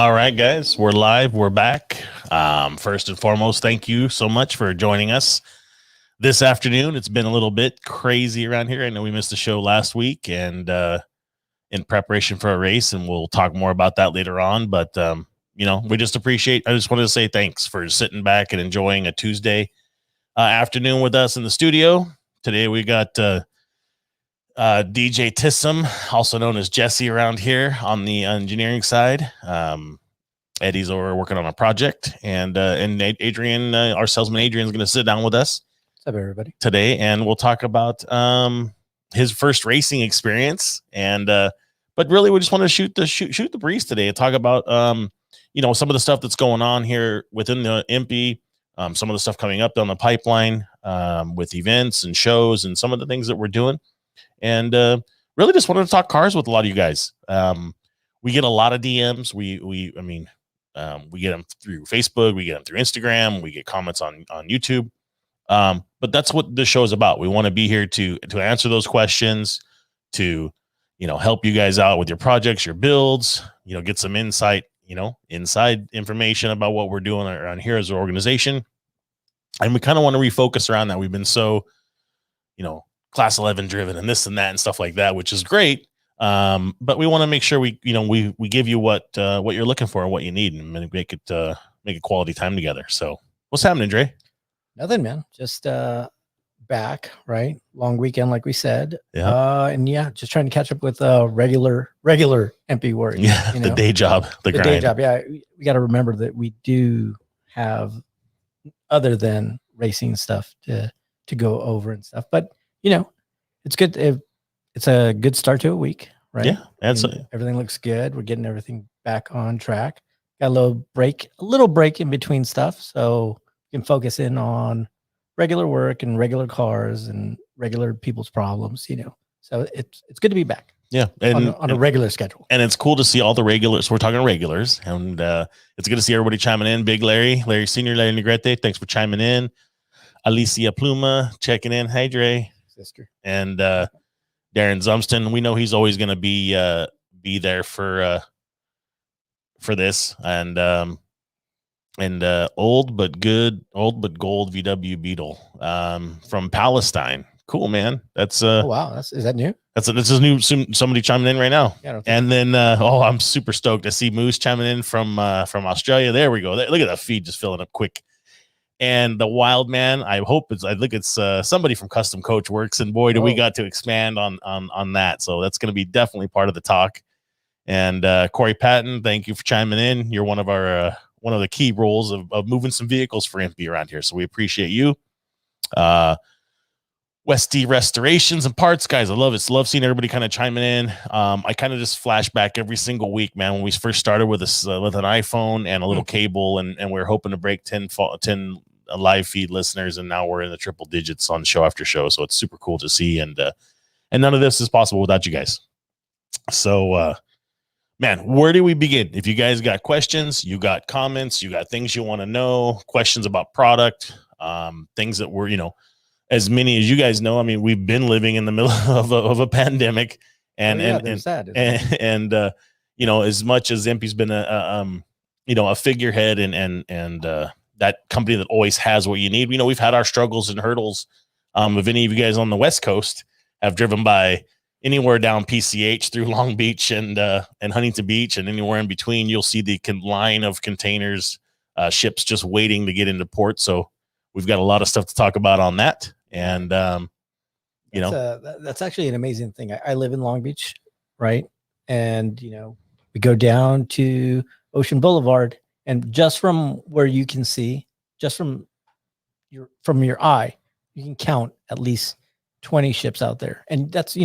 All right, guys, we're live. We're back. First and foremost, thank you so much for joining us this afternoon. It's been a little bit crazy around here. I know we missed a show last week and in preparation for a race, and we'll talk more about that later on. But, we just appreciate, I just wanted to say thanks for sitting back and enjoying a Tuesday afternoon with us in the studio. Today we got DJ Tissum, also known as Jesse around here on the engineering side. Eddie's over working on a project, and Adrian, our salesman Adrian, is going to sit down with us. What's up, everybody? Today, and we'll talk about his first racing experience. And but really, we just want to shoot the breeze today and talk about some of the stuff that's going on here within the EMPI, some of the stuff coming up down the pipeline with events and shows, and some of the things that we're doing. And really just wanted to talk cars with a lot of you guys. We get a lot of DMs. We get them through Facebook, we get them through Instagram, we get comments on YouTube. But that's what the show is about. We want to be here to answer those questions, to help you guys out with your projects, your builds, get some insight, inside information about what we're doing around here as an organization. And we kind of want to refocus around that. We've been so, class 11 driven and this and that and stuff like that, which is great. But we want to make sure we give you what you're looking for and what you need, and make it quality time together. So what's happening, Dre? Nothing, man. Just back, right? Long weekend, like we said. Yeah. And just trying to catch up with regular EMPI work. Yeah, the day job, the grind. Day job. Yeah, we got to remember that we do have other than racing stuff to go over and stuff. But it's good. It's a good start to a week, right? Yeah, everything looks good. We're getting everything back on track. Got a little break in between stuff, so we can focus in on regular work and regular cars and regular people's problems. So it's good to be back. Yeah, on a regular schedule. And it's cool to see all the regulars. We're talking regulars, and it's good to see everybody chiming in. Big Larry Senior, Larry Negrete, thanks for chiming in. Alicia Pluma checking in. Hey, Dre. Sister. And Darren Zumston, we know he's always going to be there for this, and old but gold VW Beetle from Palestine. Cool, man. That's oh, wow. Is that new? This is new. Somebody chiming in right now. Yeah, and then I'm super stoked to see Moose chiming in from Australia. There we go. Look at that feed just filling up quick. And the Wild Man, I think it's somebody from Custom Coach Works, and boy, do we got to expand on that. So that's going to be definitely part of the talk. And Corey Patton, thank you for chiming in. You're one of the key roles of moving some vehicles for EMPI around here, so we appreciate you. Westy Restorations and Parts, guys, I love it. Love seeing everybody kind of chiming in. I kind of just flash back every single week, man. When we first started with an iPhone and a little cable, and we were hoping to break 10 live feed listeners, and now we're in the triple digits on show after show. So it's super cool to see, and none of this is possible without you guys. So, man, where do we begin? If you guys got questions, you got comments, you got things you want to know, questions about product, things that we're, as many as you guys know, I mean, we've been living in the middle of a pandemic, and as much as EMPI's been a figurehead and that company that always has what you need. We've had our struggles and hurdles. If any of you guys on the West Coast have driven by anywhere down PCH through Long Beach and Huntington Beach and anywhere in between, you'll see the line of containers, ships just waiting to get into port. So we've got a lot of stuff to talk about on that. And, that's actually an amazing thing. I live in Long Beach, right? And, we go down to Ocean Boulevard, and just from where you can see, just from your eye, you can count at least 20 ships out there. And that's,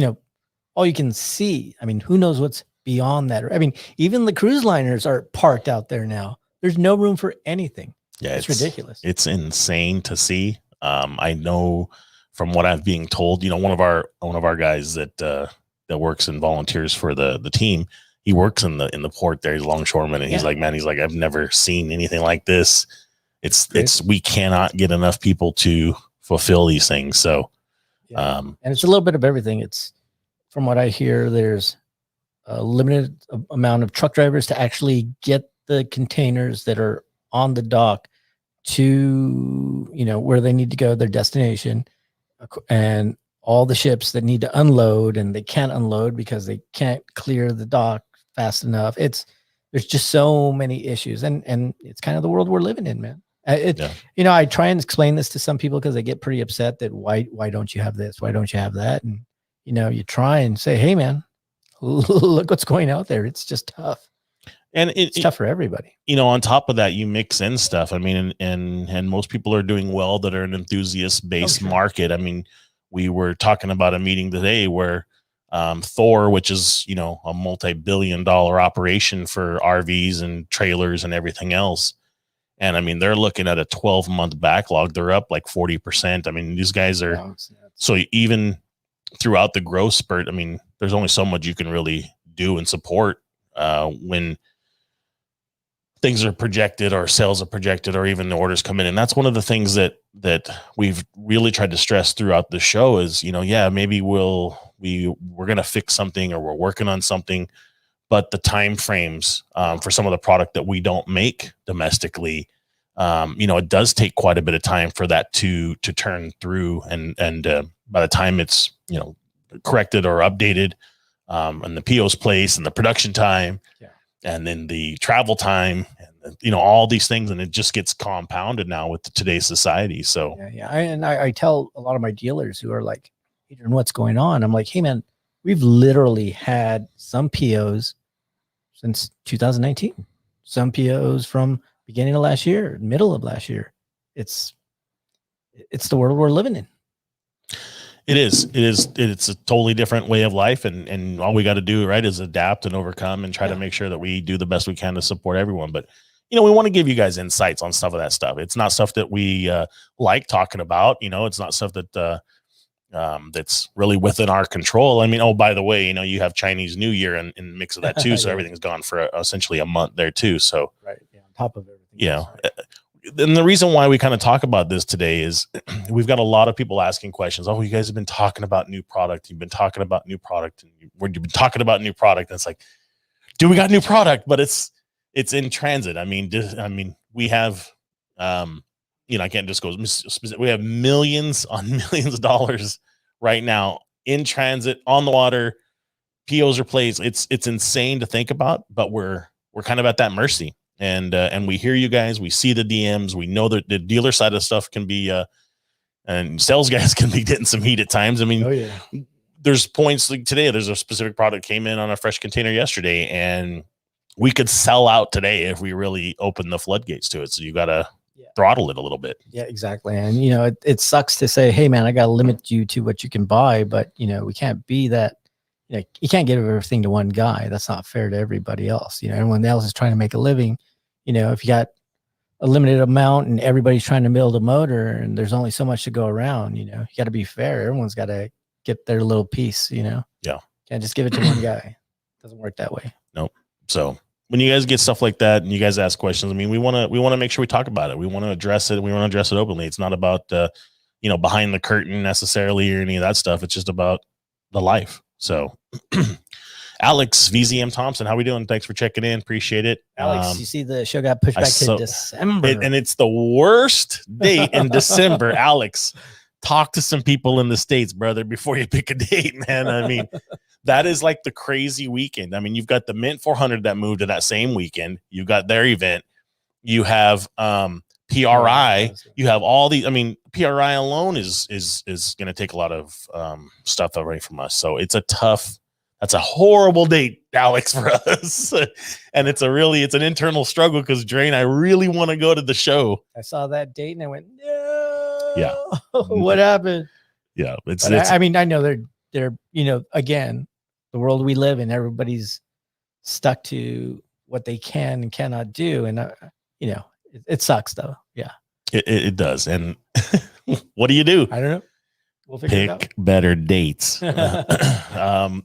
all you can see. I mean, who knows what's beyond that? I mean, even the cruise liners are parked out there now. There's no room for anything. Yeah, it's ridiculous. It's insane to see. I know from what I'm being told, one of our guys that works and volunteers for the team, he works in the port there. He's a longshoreman, and he's like, man, I've never seen anything like this. We cannot get enough people to fulfill these things. So, and it's a little bit of everything. It's, from what I hear, there's a limited amount of truck drivers to actually get the containers that are on the dock to, you know, where they need to go, their destination, and all the ships that need to unload and they can't unload because they can't clear the dock fast enough. There's just so many issues, and it's kind of the world we're living in, man. You know, I try and explain this to some people because they get pretty upset that why don't you have this? Why don't you have that? And, you know, you try and say, hey man, look what's going out there. It's just tough. And it's tough for everybody. You know, on top of that, you mix in stuff. I mean, and most people are doing well that are an enthusiast-based market. I mean, we were talking about a meeting today where Thor, which is, you know, a multi-billion-dollar operation for RVs and trailers and everything else. And I mean, they're looking at a 12-month backlog. They're up like 40%. I mean, these guys are, so even throughout the growth spurt, I mean, there's only so much you can really do and support when things are projected or sales are projected or even the orders come in. And that's one of the things that we've really tried to stress throughout the show is, you know, yeah, maybe we're going to fix something or we're working on something, but the time frames for some of the product that we don't make domestically, you know, it does take quite a bit of time for that to turn through. And by the time it's, you know, corrected or updated, and the PO's place and the production time, and then the travel time, and, you know, all these things, and it just gets compounded now with today's society. So I tell a lot of my dealers who are like, Adrian, what's going on? I'm like, hey man, we've literally had some POs since 2019, some POs from beginning of last year, middle of last year. It's the world we're living in. It's a totally different way of life. And all we got to do, right, is adapt and overcome and try to make sure that we do the best we can to support everyone. But, you know, we want to give you guys insights on stuff of that stuff. It's not stuff that we like talking about. You know, it's not stuff that that's really within our control. I mean, oh, by the way, you know, you have Chinese New Year in the mix of that too. So everything's gone for essentially a month there too. So on top of everything. Yeah. And the reason why we kind of talk about this today is we've got a lot of people asking questions. Oh, you guys have been talking about new product. You've been talking about new product, and you've been talking about new product. And it's like, do we got new product? But it's in transit. I mean, we have, you know, I can't just go specific. We have millions on millions of dollars right now in transit, on the water. POs are placed. It's insane to think about, but we're kind of at that mercy. And we hear you guys, we see the DMs, we know that the dealer side of stuff can be, and sales guys can be getting some heat at times. I mean, there's points like today, there's a specific product came in on a fresh container yesterday, and we could sell out today if we really open the floodgates to it. So you got to throttle it a little bit. Yeah, exactly. And, you know, it sucks to say, hey man, I got to limit you to what you can buy, but you know, we can't be that. You know, you can't give everything to one guy. That's not fair to everybody else. You know, everyone else is trying to make a living. You know, if you got a limited amount and everybody's trying to build a motor and there's only so much to go around, you know, you got to be fair. Everyone's got to get their little piece, you know? Yeah. Can't just give it to one guy. It doesn't work that way. Nope. So when you guys get stuff like that and you guys ask questions, I mean, we want to make sure we talk about it. We want to address it. We want to address it openly. It's not about, you know, behind the curtain necessarily or any of that stuff. It's just about the life. So Alex VZM Thompson, how we doing? Thanks for checking in. Appreciate it. Alex, you see the show got pushed back to December. And it's the worst date in December. Alex, talk to some people in the States, brother, before you pick a date, man. I mean, that is like the crazy weekend. I mean, you've got the Mint 400 that moved to that same weekend. You got their event. You have PRI. You have all these. I mean, PRI alone is going to take a lot of stuff away from us. So it's that's a horrible date, Alex, for us. And it's an internal struggle because Drain, I really want to go to the show. I saw that date and I went, no. Yeah. What happened? Yeah. I mean, I know they're, you know, again, the world we live in, everybody's stuck to what they can and cannot do. And, you know, it sucks though. Yeah. It does. And what do you do? I don't know. We'll figure it out. Pick better dates. I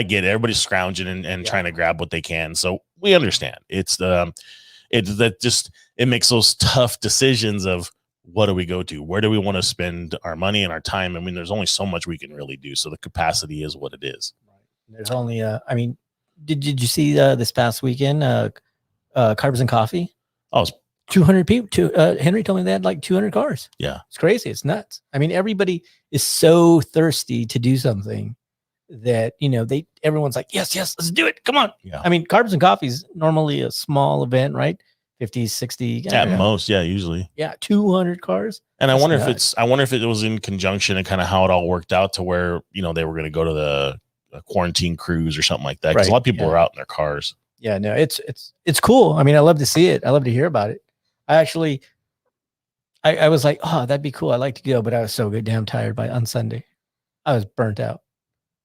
get it. Everybody's scrounging and trying to grab what they can. So we understand. It makes those tough decisions of what do we go to? Where do we want to spend our money and our time? I mean, there's only so much we can really do. So the capacity is what it is. Right. There's only, I mean, did you see this past weekend, Carbs and Coffee. Oh, it's 200 people. Henry told me they had like 200 cars. Yeah. It's crazy. It's nuts. I mean, everybody is so thirsty to do something that, everyone's like, yes, let's do it. Come on. Yeah. I mean, Carbs and Coffee is normally a small event, right? 50, 60. At most. Yeah. Usually. Yeah. 200 cars. And I wonder if it was in conjunction and kind of how it all worked out to where, they were going to go to the quarantine cruise or something like that. Cause a lot of people were out in their cars. Yeah, no, it's cool. I mean, I love to see it. I love to hear about it. I was like, oh, that'd be cool. I'd like to go, but I was so damn tired on Sunday. I was burnt out.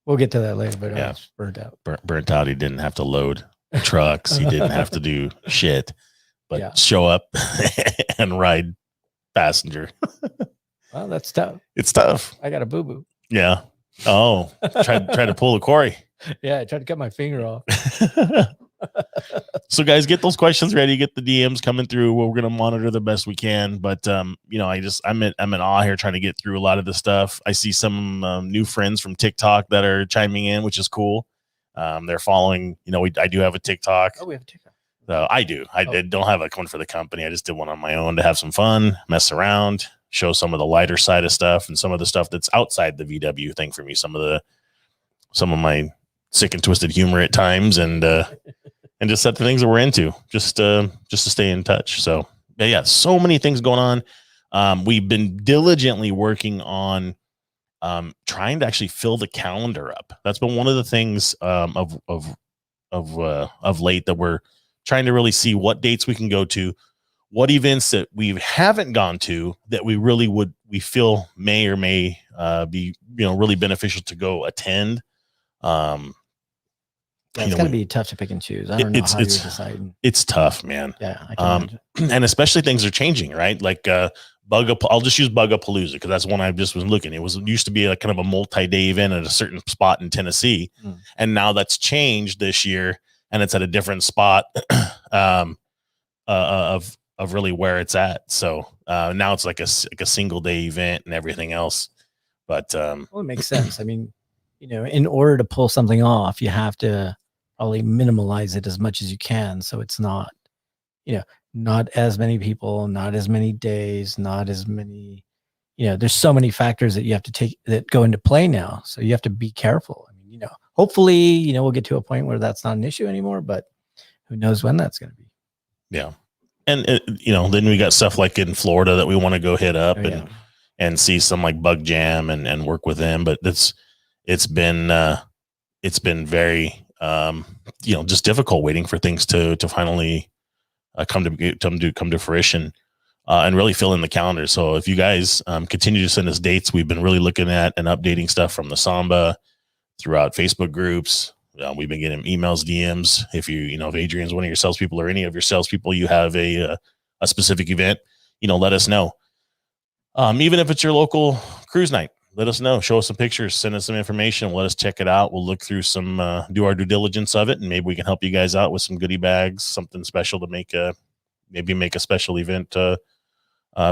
We'll get to that later, but I was burnt out. Burnt out. He didn't have to load trucks. He didn't have to do shit, but show up and ride passenger. Well, that's tough. It's tough. I got a boo-boo. Yeah. Oh, tried to pull a Corey. Yeah, I tried to cut my finger off. So guys, get those questions ready, get the DMs coming through. We're going to monitor the best we can, but I'm in awe here trying to get through a lot of the stuff. I see some new friends from TikTok that are chiming in, which is cool. They're following, I do have a TikTok. Oh, we have a TikTok. I do. I don't have one for the company. I just did one on my own to have some fun, mess around, show some of the lighter side of stuff and some of the stuff that's outside the VW thing for me. Some of my sick and twisted humor at times, and just set the things that we're into, just to stay in touch. So yeah, so many things going on. We've been diligently working on trying to actually fill the calendar up. That's been one of the things of late that we're trying to really see what dates we can go to, what events that we haven't gone to that we feel may or may be really beneficial to go attend. It's got to be tough to pick and choose. I don't know how you're deciding. It's tough, man. Yeah, I can and especially things are changing, right? Like I'll just use Bugapalooza because that's one I just was looking. It used to be a kind of a multi-day event at a certain spot in Tennessee, and now that's changed this year, and it's at a different spot of really where it's at. So now it's like a single day event and everything else. But well, it makes sense. I mean, in order to pull something off, you have to probably minimalize it as much as you can. So it's not, not as many people, not as many days, not as many, there's so many factors that you have to take that go into play now. So you have to be careful. I mean, hopefully, we'll get to a point where that's not an issue anymore, but who knows when that's going to be. Yeah. And, then we got stuff like in Florida that we want to go hit up and see some like Bug Jam and work with them. But it's been very, just difficult waiting for things to finally come to fruition and really fill in the calendar. So if you guys continue to send us dates, we've been really looking at and updating stuff from the Samba throughout Facebook groups. We've been getting emails, DMs. If if Adrian's one of your salespeople or any of your salespeople, you have a specific event, let us know. Even if it's your local cruise night, let us know. Show us some pictures. Send us some information. Let us check it out. We'll look through some, do our due diligence of it, and maybe we can help you guys out with some goodie bags, something special to make a special event for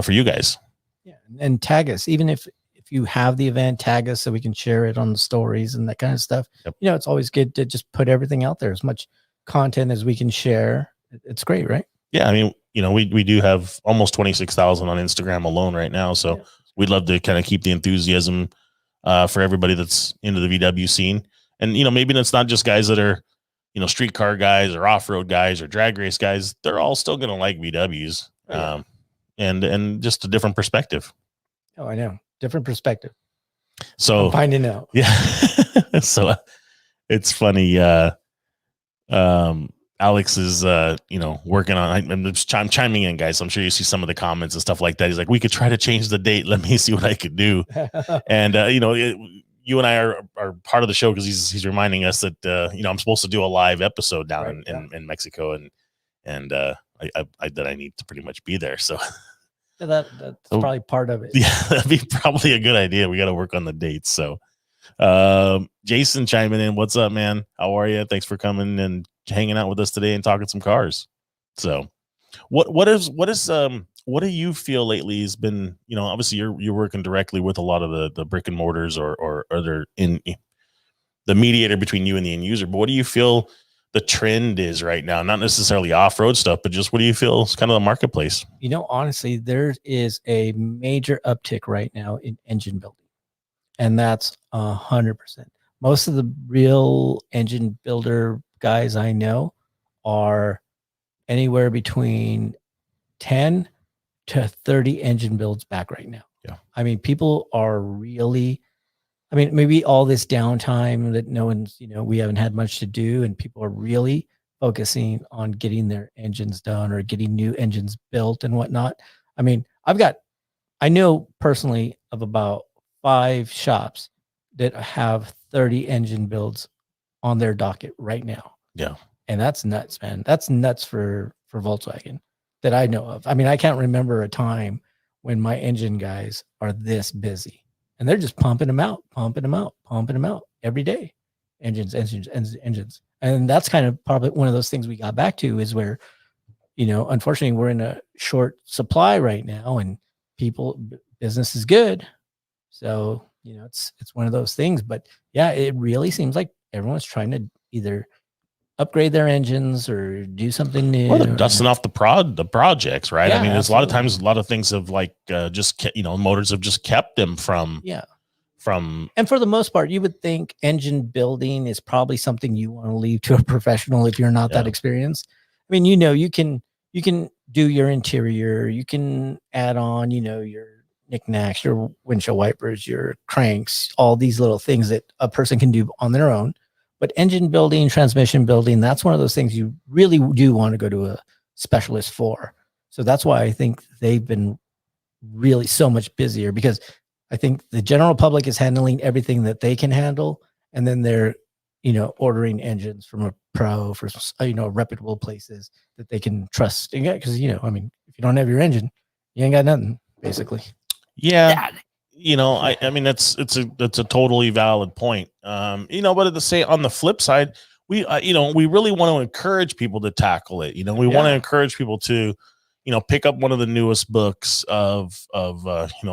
you guys. Yeah, and tag us. Even if you have the event, tag us so we can share it on the stories and that kind of stuff. Yep. It's always good to just put everything out there, as much content as we can share. It's great, right? Yeah, I mean, we do have almost 26,000 on Instagram alone right now, so we'd love to kind of keep the enthusiasm for everybody that's into the VW scene. And, maybe it's not just guys that are, streetcar guys or off-road guys or drag race guys. They're all still going to like VWs and just a different perspective. Oh, I know. Different perspective. So I'm finding out. Yeah. So it's funny. Alex is, working on, I'm chiming in, guys. So I'm sure you see some of the comments and stuff like that. He's like, we could try to change the date. Let me see what I could do. And, you and I are part of the show because he's reminding us that, I'm supposed to do a live episode down in Mexico. And I need to pretty much be there. So that's probably part of it. Yeah, that'd be probably a good idea. We got to work on the dates. So, Jason chiming in. What's up, man? How are you? Thanks for coming and hanging out with us today and talking some cars. So what do you feel lately has been, obviously you're working directly with a lot of the brick and mortars or they're in the mediator between you and the end user, but what do you feel the trend is right now? Not necessarily off-road stuff, but just what do you feel is kind of the marketplace? Honestly, there is a major uptick right now in engine building, and that's 100%. Most of the real engine builder guys I know are anywhere between 10 to 30 engine builds back right now. Yeah. I mean, people are really, maybe all this downtime that no one's, we haven't had much to do, and people are really focusing on getting their engines done or getting new engines built and whatnot. I mean, I know personally of about 5 shops that have 30 engine builds on their docket right now. Yeah. And that's nuts, man. That's nuts for Volkswagen that I know of. I mean, I can't remember a time when my engine guys are this busy, and they're just pumping them out every day. Engines. And that's kind of probably one of those things we got back to, is where, unfortunately we're in a short supply right now, and business is good. So, it's one of those things. But yeah, it really seems like everyone's trying to either upgrade their engines or do something new. Well, they're dusting off the projects, right? Yeah, I mean, there's absolutely. a lot of times, a lot of things have motors have just kept them from. And for the most part, you would think engine building is probably something you want to leave to a professional if you're not that experienced. I mean, you can do your interior, you can add on, your knickknacks, your windshield wipers, your cranks, all these little things that a person can do on their own. But engine building, transmission building, that's one of those things you really do want to go to a specialist for. So that's why I think they've been really so much busier, because I think the general public is handling everything that they can handle, and then they're, ordering engines from a pro for, reputable places that they can trust. Because, if you don't have your engine, you ain't got nothing, basically. Yeah. I mean, that's a totally valid point. But at the same, on the flip side, we really want to encourage people to tackle it. We want to encourage people to, pick up one of the newest books of Idiot's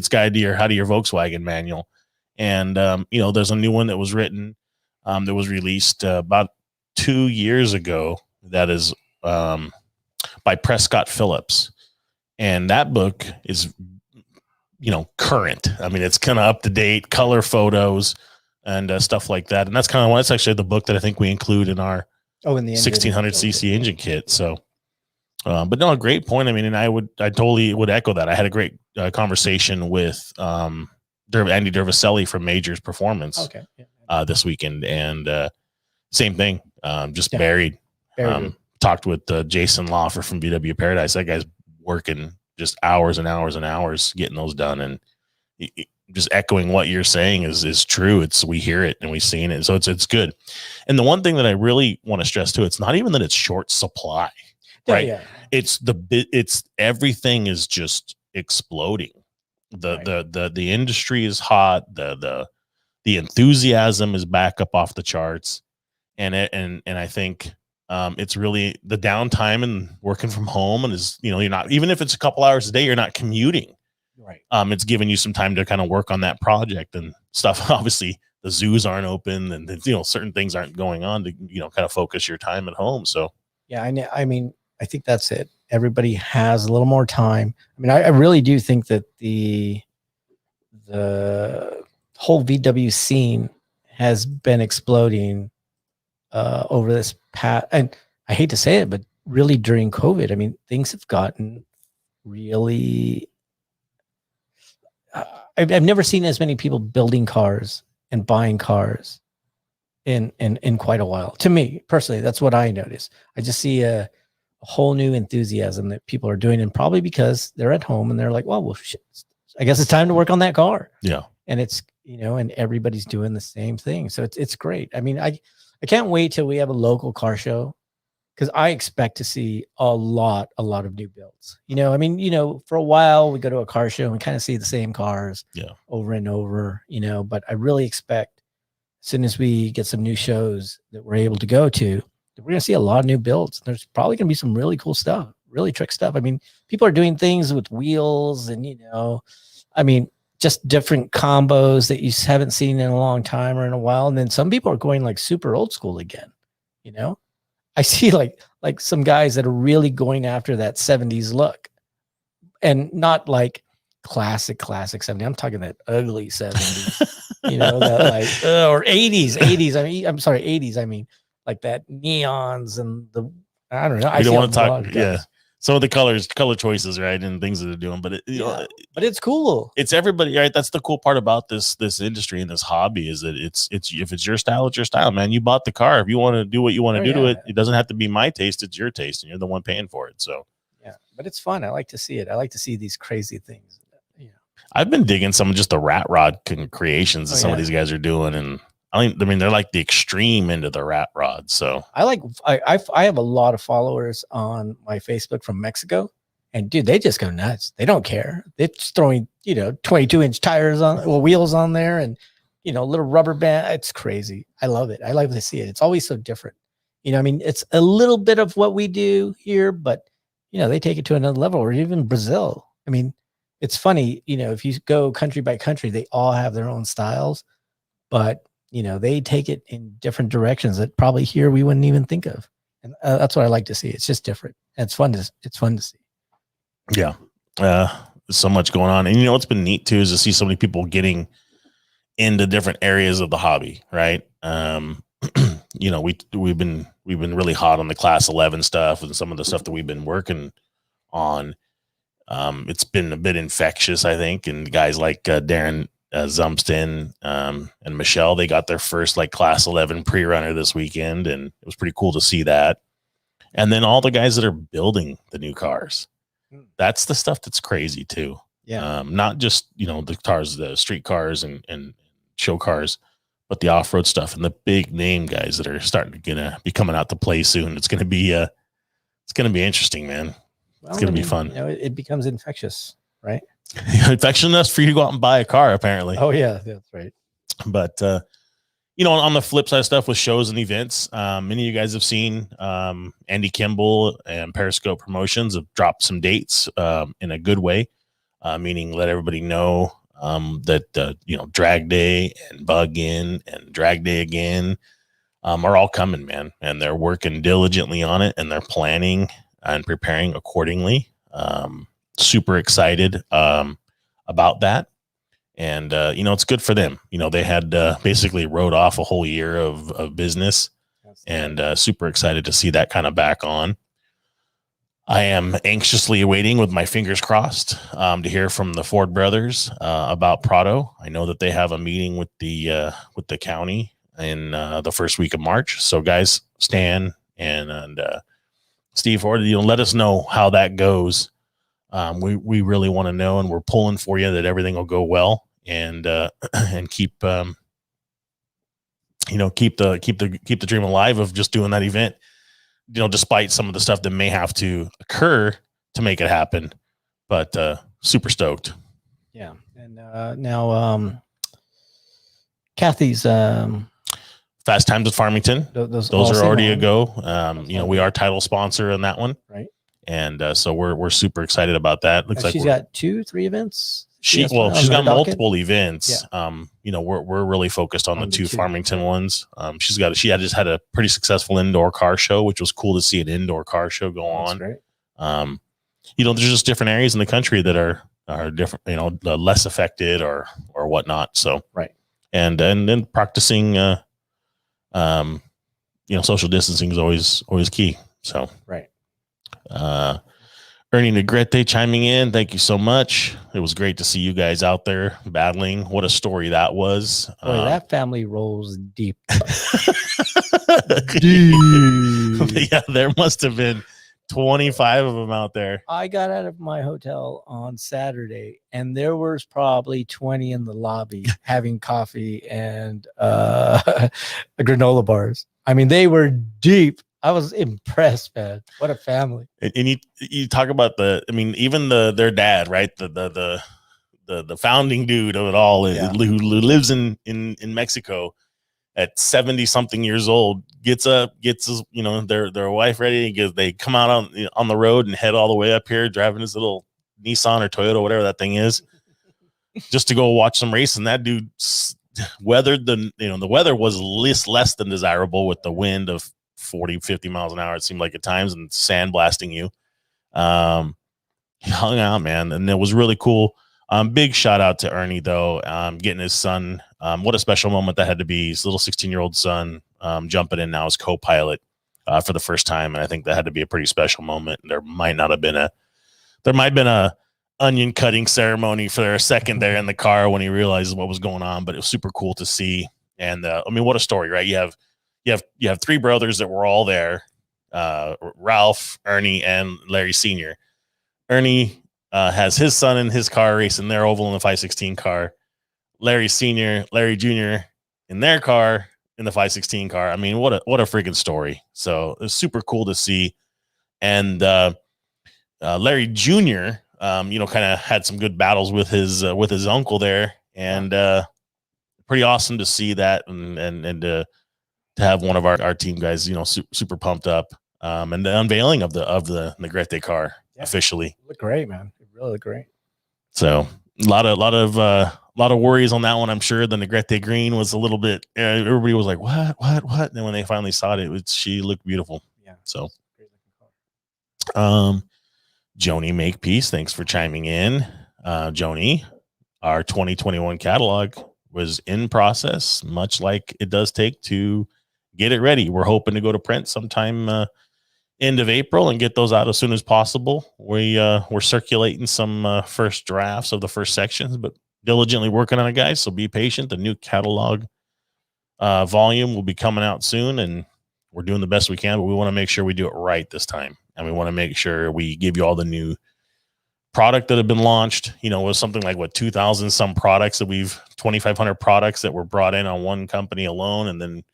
Guide to Your Volkswagen Manual. And, there's a new one that was written, that was released about 2 years ago, that is by Prescott Phillips. And that book is, current. I mean, it's kind of up to date, color photos and stuff like that. And that's actually the book that I think we include in our in the 1600cc engine kit. So, but no, a great point. I mean, and I totally would echo that. I had a great conversation with Andy Dervaselli from Majors Performance this weekend, and same thing. Just buried. Talked with Jason Loffer from VW Paradise. That guy's working just hours and hours and hours getting those done, and just echoing what you're saying is true. We hear it and we've seen it, so it's good. And the one thing that I really want to stress too, it's not even that it's short supply, right? It's everything is just exploding. The industry is hot. The enthusiasm is back up off the charts, and I think it's really the downtime and working from home, and you're not, even if it's a couple hours a day, you're not commuting. Right. It's giving you some time to kind of work on that project and stuff. Obviously the zoos aren't open, and certain things aren't going on to, kind of focus your time at home. So yeah, I mean, I think that's it. Everybody has a little more time. I mean, I really do think that the whole VW scene has been exploding over this past, and I hate to say it, but really during COVID, I mean, things have gotten really, I've never seen as many people building cars and buying cars in quite a while. To me personally, that's what I notice. I just see a whole new enthusiasm that people are doing, and probably because they're at home and they're like, well, shit, I guess it's time to work on that car. Yeah. And it's, and everybody's doing the same thing. So it's great. I mean, I can't wait till we have a local car show, because I expect to see a lot of new builds. I mean, for a while we go to a car show and we kind of see the same cars over and over, but I really expect as soon as we get some new shows that we're able to go to, that we're going to see a lot of new builds. There's probably going to be some really cool stuff, really trick stuff. I mean, people are doing things with wheels and, I mean, just different combos that you haven't seen in a long time or in a while. And then some people are going like super old school again. You know, I see like some guys that are really going after that 70s look, and not like classic 70s. I'm talking that ugly 70s, you know, that like or 80s. I mean, I'm sorry, 80s. I mean, like that neons and the, I don't know. We don't want to talk. Yeah. Some of the color choices, right, and things that they're doing, but you know, but it's cool. It's everybody, right? That's the cool part about this industry and this hobby is that it's if it's your style, it's your style, man. You bought the car. If you want to do what you want to do to it, it doesn't have to be my taste. It's your taste, and you're the one paying for it. So yeah, but it's fun. I like to see it. I like to see these crazy things. Yeah, I've been digging some of just the rat rod creations that some of these guys are doing, and I mean they're like the extreme into the rat rod. So I have a lot of followers on my Facebook from Mexico, and dude, they just go nuts. They don't care. They're just throwing, you know, 22-inch tires on, well, wheels on there, and you know, little rubber band. It's crazy. I love it. I like to see it. It's always so different. You know, I mean, it's a little bit of what we do here, but you know, they take it to another level. Or even Brazil. I mean, it's funny. You know, if you go country by country, they all have their own styles, but you know, they take it in different directions that probably here we wouldn't even think of. And that's what I like to see. It's just different. And it's fun to see. Yeah. So much going on. And you know, what's been neat too, is to see so many people getting into different areas of the hobby. Right. You know, we've been really hot on the class 11 stuff and some of the stuff that we've been working on. It's been a bit infectious, I think. And guys like Darren Zumston and Michelle, they got their first like class 11 pre-runner this weekend, and it was pretty cool to see that. And then all the guys that are building the new cars, that's the stuff that's crazy too. Yeah. Not just, you know, the cars, the street cars and show cars, but the off-road stuff and the big name guys that are starting to be coming out to play soon. It's gonna be interesting, man. Well, it's gonna be fun. You know, it becomes infectious, right? Infection enough for you to go out and buy a car, apparently. Oh yeah, that's right. But you know, on the flip side of stuff with shows and events, many of you guys have seen Andy Kimball and Periscope Promotions have dropped some dates in a good way, meaning let everybody know that you know, Drag Day and Bug In and Drag Day Again are all coming, man, and they're working diligently on it, and they're planning and preparing accordingly. Super excited about that. And, you know, it's good for them. You know, they had basically wrote off a whole year of business, and super excited to see that kind of back on. I am anxiously awaiting with my fingers crossed to hear from the Ford brothers about Prado. I know that they have a meeting with the county in the first week of March. So guys, Stan and Steve Ford, you know, let us know how that goes. We really want to know, and we're pulling for you that everything will go well, and keep you know, keep the dream alive of just doing that event, you know, despite some of the stuff that may have to occur to make it happen, but super stoked. Yeah. And now Kathy's Fast Times at Farmington, those are already a go. You know, we are title sponsor on that one, right? And so we're super excited about that. Looks like she's got 2-3 events. She's got multiple events. Yeah. You know, we're really focused on the two Farmington ones. She just had a pretty successful indoor car show, which was cool to see an indoor car show go on. Great. You know, there's just different areas in the country that are different, you know, less affected or whatnot. So right. And then practicing you know, social distancing is always key. So right. Ernie Negrete chiming in. Thank you so much. It was great to see you guys out there battling. What a story that was. Boy, that family rolls deep. Deep. Yeah, there must have been 25 of them out there. I got out of my hotel on Saturday, and there was probably 20 in the lobby having coffee and granola bars. I mean, they were deep. I was impressed, man. What a family. And you talk about even their dad, right? The founding dude of it all, yeah, who lives in Mexico at 70 something years old, gets his, you know, their wife ready, because they come out on the road and head all the way up here driving his little Nissan or Toyota, whatever that thing is. just to go watch some race. And that dude weathered the weather was less than desirable with the wind of 40, 50 miles an hour. It seemed like at times, and sandblasting you. He hung out, man. And it was really cool. Big shout out to Ernie though. Getting his son. What a special moment that had to be. His little 16-year-old son jumping in now as co-pilot for the first time. And I think that had to be a pretty special moment. There might have been a onion cutting ceremony for a second there in the car when he realized what was going on, but it was super cool to see. And I mean, what a story, right? You have three brothers that were all there, Ralph, Ernie, and Larry Sr. Ernie has his son in his car racing their oval in the 516 car. Larry Sr., Larry Jr. in their car in the 516 car. I mean, what a freaking story. So it's super cool to see. And Larry Jr., kind of had some good battles with his uncle there, and pretty awesome to see that, and to have one of our team guys, super pumped up, and the unveiling of the Negrete car officially. It looked great, man. It really looked great. So a lot of worries on that one. I'm sure the Negrete green was a little bit. Everybody was like, what? And then when they finally saw it, she looked beautiful. Yeah. So, Joni Makepeace, thanks for chiming in. Joni, our 2021 catalog was in process, much like it does take to get it ready. We're hoping to go to print sometime end of April and get those out as soon as possible. We're circulating some first drafts of the first sections, but diligently working on it, guys. So be patient. The new catalog volume will be coming out soon, and we're doing the best we can, but we want to make sure we do it right this time. And we want to make sure we give you all the new product that have been launched. With something like 2,000 some products that 2,500 products that were brought in on one company alone. And then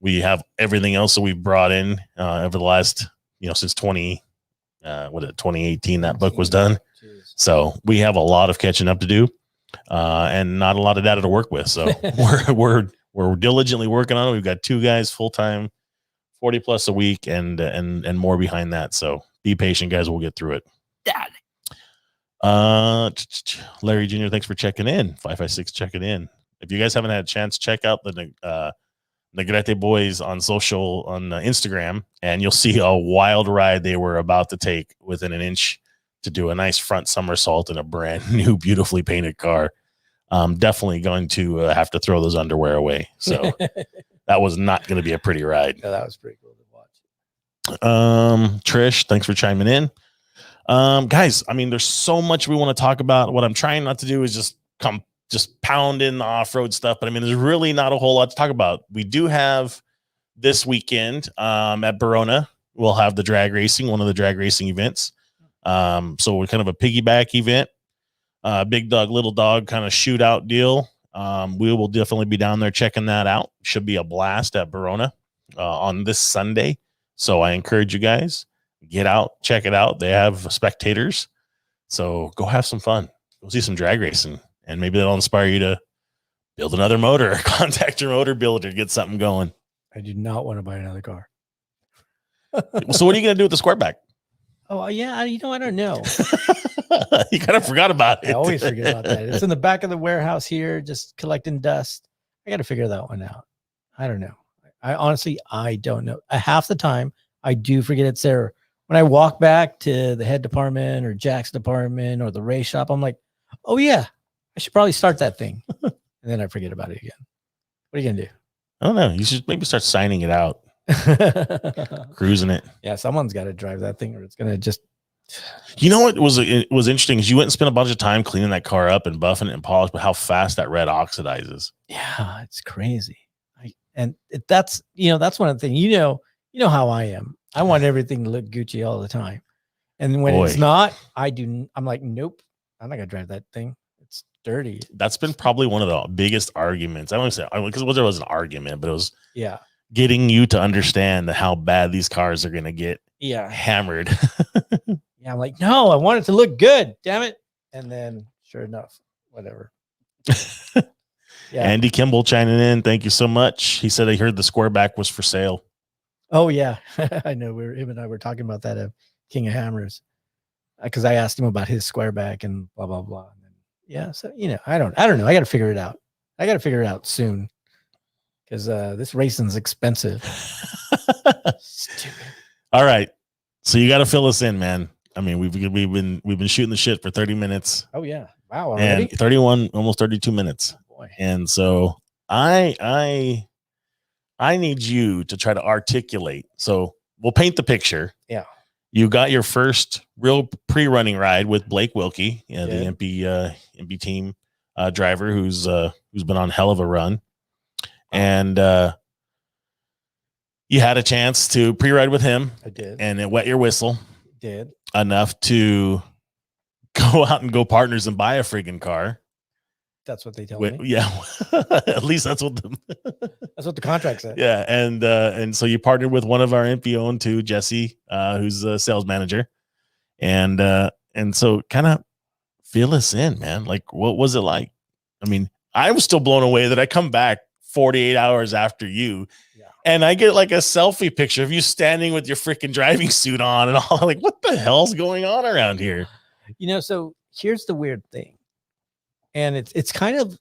we have everything else that we've brought in over the last, since 2018, that book was done. Jeez. So we have a lot of catching up to do and not a lot of data to work with. So we're diligently working on it. We've got 2 guys full-time, 40 plus a week, and more behind that. So be patient, guys. We'll get through it. Larry Jr., thanks for checking in. 556 checking in. If you guys haven't had a chance, check out the Negrete Boys on social, on Instagram, and you'll see a wild ride they were about to take within an inch to do a nice front somersault in a brand new, beautifully painted car. Definitely going to have to throw those underwear away. So that was not going to be a pretty ride. Yeah, that was pretty cool to watch. Trish, thanks for chiming in. Guys, I mean, there's so much we want to talk about. What I'm trying not to do is just pound in the off-road stuff, but I mean, there's really not a whole lot to talk about. We do have this weekend at Verona, we'll have the drag racing, one of the drag racing events. So we're kind of a piggyback event, big dog, little dog kind of shootout deal. We will definitely be down there checking that out. Should be a blast at Verona on this Sunday. So I encourage you guys, get out, check it out. They have spectators. So go have some fun. Go see some drag racing, and maybe that'll inspire you to build another motor or contact your motor builder, get something going. I do not want to buy another car. So what are you going to do with the squareback? Oh, yeah. I don't know. You kind of forgot about it. I always forget about that. It's in the back of the warehouse here, just collecting dust. I got to figure that one out. I don't know. I honestly don't know. Half the time, I do forget it's there. When I walk back to the head department or Jack's department or the race shop, I'm like, oh, yeah, I should probably start that thing. And then I forget about it again. What are you going to do? I don't know. You should maybe start signing it out. Cruising it. Yeah, someone's got to drive that thing, or it's going to just. You know what was interesting is you went and spent a bunch of time cleaning that car up and buffing it and polish, but how fast that red oxidizes. Yeah, it's crazy. That's one of the things. You know how I am. I want everything to look Gucci all the time, and when it's not, I'm like, nope, I'm not gonna drive that thing. It's dirty. That's been probably one of the biggest arguments. I don't say because there was an argument, but it was getting you to understand how bad these cars are gonna get. Yeah, hammered. Yeah, I'm like, no, I want it to look good. Damn it! And then, sure enough, whatever. Yeah. Andy Kimball chiming in. Thank you so much. He said he heard the squareback was for sale. Oh yeah, I know. Him and I were talking about that at King of Hammers because I asked him about his squareback and blah blah blah. And then, Yeah. So, I don't know. I got to figure it out. I got to figure it out soon because this racing's expensive. Stupid. All right. So you got to fill us in, man. I mean, we've been shooting the shit for 30 minutes. Oh yeah. Wow. Already? And 31, almost 32 minutes. Oh, boy. And so I need you to try to articulate. So we'll paint the picture. Yeah. You got your first real pre-running ride with Blake Wilkie, the Yeah. EMPI team driver who's been on hell of a run. And you had a chance to pre-ride with him. I did. And it wet your whistle. Did. Enough to go out and go partners and buy a friggin' car. That's what they tell me. Yeah. At least that's what the contract said. Yeah. And so you partnered with one of our MP owned too, Jesse, who's a sales manager. And so kind of fill us in, man. Like, what was it like? I mean, I was still blown away that I come back 48 hours after you. Yeah. And I get like a selfie picture of you standing with your freaking driving suit on and all. Like, what the hell's going on around here? So here's the weird thing. And it's kind of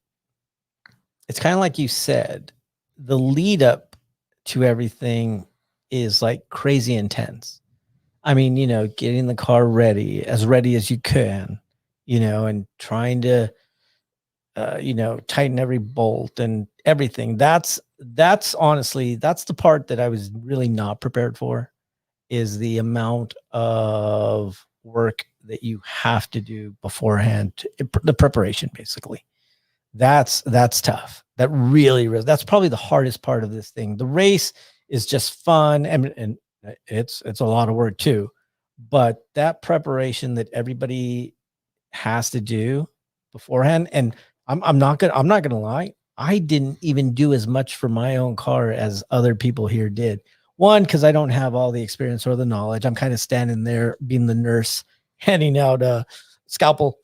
like you said, the lead up to everything is like crazy intense. I mean, getting the car ready as you can, and trying to, tighten every bolt and everything. That's honestly, that's the part that I was really not prepared for, is the amount of work that you have to do beforehand, the preparation, basically. That's tough. That really, that's probably the hardest part of this thing. The race is just fun, and it's a lot of work too, but that preparation that everybody has to do beforehand. And I'm not gonna lie, I didn't even do as much for my own car as other people here did. One, because I don't have all the experience or the knowledge. I'm kind of standing there being the nurse, handing out scalpel,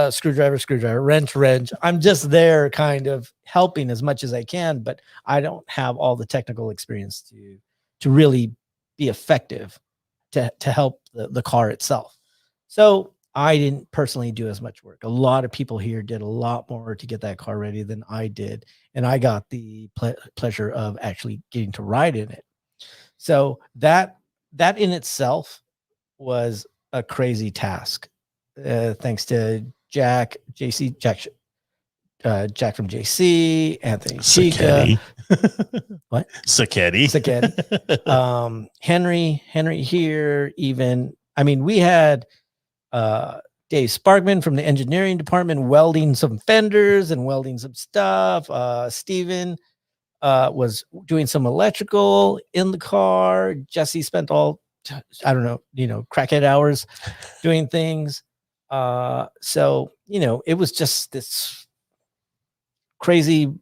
screwdriver, wrench. I'm just there kind of helping as much as I can, but I don't have all the technical experience to really be effective to help the car itself. So I didn't personally do as much work. A lot of people here did a lot more to get that car ready than I did. And I got the pleasure of actually getting to ride in it. So that in itself was a crazy task. Thanks to Jack from JC, Anthony Chica. What? Sacchetti. Henry here, even. I mean, we had Dave Sparkman from the engineering department welding some fenders and welding some stuff. Steven was doing some electrical in the car. Jesse spent all, I don't know, crackhead hours doing things. So, it was just this crazy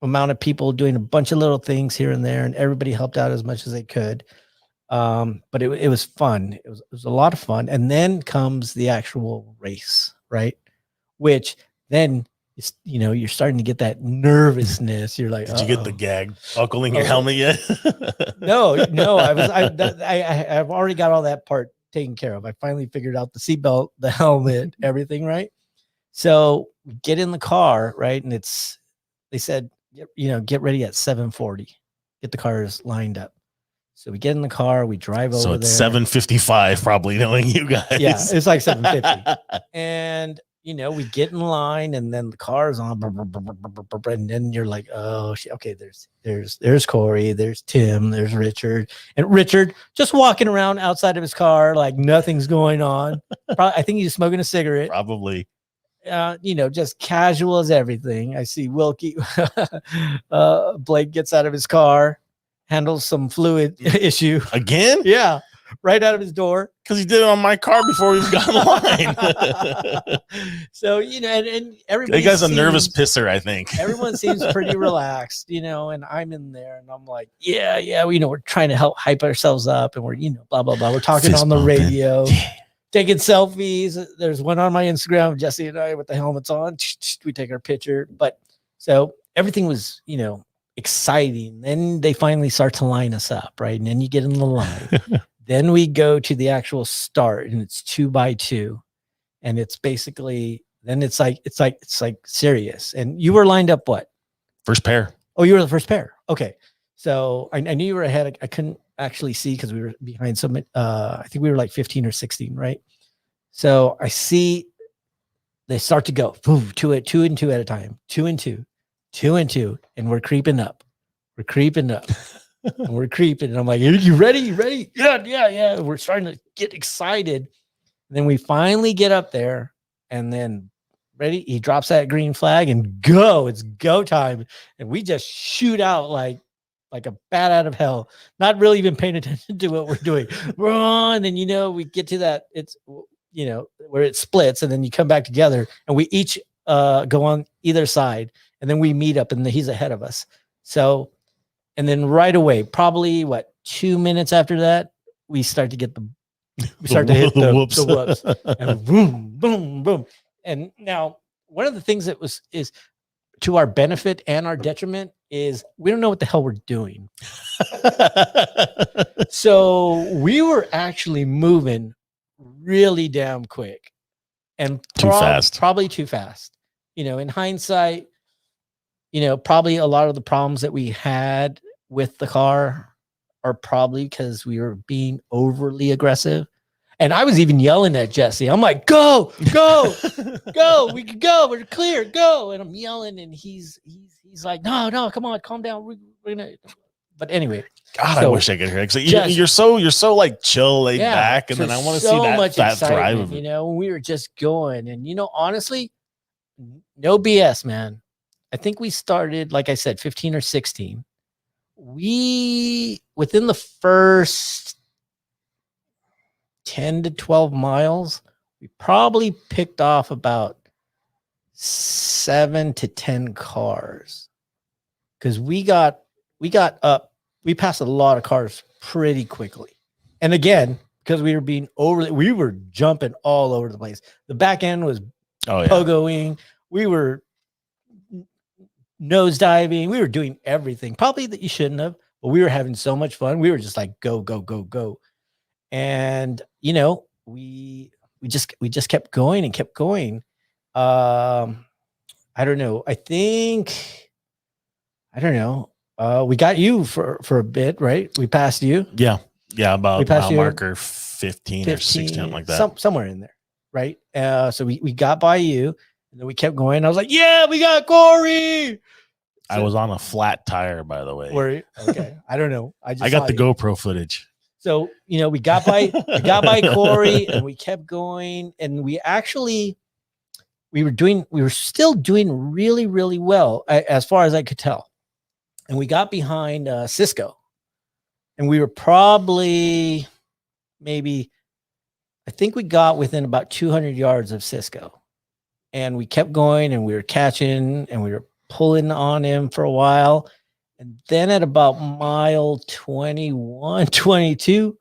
amount of people doing a bunch of little things here and there, and everybody helped out as much as they could. But it was fun. It was a lot of fun. And then comes the actual race, right? Which then you're starting to get that nervousness. You're like, did you get the gag buckling your helmet yet? No, I've already got all that part taken care of. I finally figured out the seatbelt, the helmet, everything, right? So we get in the car, right? And they said, get ready at 7:40. Get the cars lined up. So we get in the car, we drive over there. So it's 7:55, probably, knowing you guys. Yeah, it's like 7:50. And we get in line, and then the car's on, and then you're like, oh, okay, there's Corey, there's Tim, there's Richard, and Richard just walking around outside of his car like nothing's going on. I think he's smoking a cigarette. Probably. Just casual as everything. I see Wilkie. Blake gets out of his car, handles some fluid issue again. Yeah. Right out of his door, because he did it on my car before we got in line. So and everybody. That guy's a nervous pisser, I think. Everyone seems pretty relaxed, and I'm in there, and I'm like, yeah, we're trying to help hype ourselves up, and we're blah blah blah. We're talking on the radio, taking selfies. There's one on my Instagram, Jesse and I with the helmets on. We take our picture, but so everything was exciting. Then they finally start to line us up, right, and then you get in the line. Then we go to the actual start, and it's 2x2, and it's basically Then it's like serious. And you were lined up what? First pair. Oh, you were the first pair. Okay. So I knew you were ahead. I couldn't actually see because we were behind some, I think we were like 15 or 16, right? So I see they start to go two and two at a time, 2 and 2, 2 and 2. And we're creeping up. We're creeping up. And we're creeping. And I'm like, are you ready? You ready? Yeah. We're starting to get excited. And then we finally get up there and then ready. He drops that green flag and go. It's go time. And we just shoot out like a bat out of hell, not really even paying attention to what we're doing. Run. And, we get to that. It's, where it splits and then you come back together and we each go on either side and then we meet up and he's ahead of us. So, and then right away, probably 2 minutes after that, we start to hit the whoops and boom, boom, boom. And now one of the things that is to our benefit and our detriment is we don't know what the hell we're doing. So we were actually moving really damn quick and probably too fast. In hindsight, probably a lot of the problems that we had with the car are probably because we were being overly aggressive. And I was even yelling at Jesse. I'm like, go, go, we can go, we're clear, go. And I'm yelling, and he's like, no, come on, calm down. We're gonna. But anyway, God, I wish I could hear it. You're so like chill, laid back, and then I want to see that thrive of it. We were just going, and honestly, no BS, man. I think we started, like I said, 15 or 16. We within the first 10 to 12 miles, we probably picked off about 7 to 10 cars because we passed a lot of cars pretty quickly. And again, because we were jumping all over the place. The back end was pogoing. We were nose diving. We were doing everything probably that you shouldn't have, but we were having so much fun. We were just like, go, go, go, go. And, we just kept going and kept going. I don't know. We got you for a bit, right? We passed you. Yeah. About mile marker 15 or 16, like that. Somewhere in there. Right. So we got by you and then we kept going. I was like, yeah, we got Corey. I was on a flat tire, by the way. Were you? Okay. I don't know. I got the GoPro footage. So, we got by Corey and we kept going, and we were still doing really, really well as far as I could tell. And we got behind Cisco, and we were probably I think we got within about 200 yards of Cisco, and we kept going and we were catching and we were pulling on him for a while. And then at about mile 21, 22,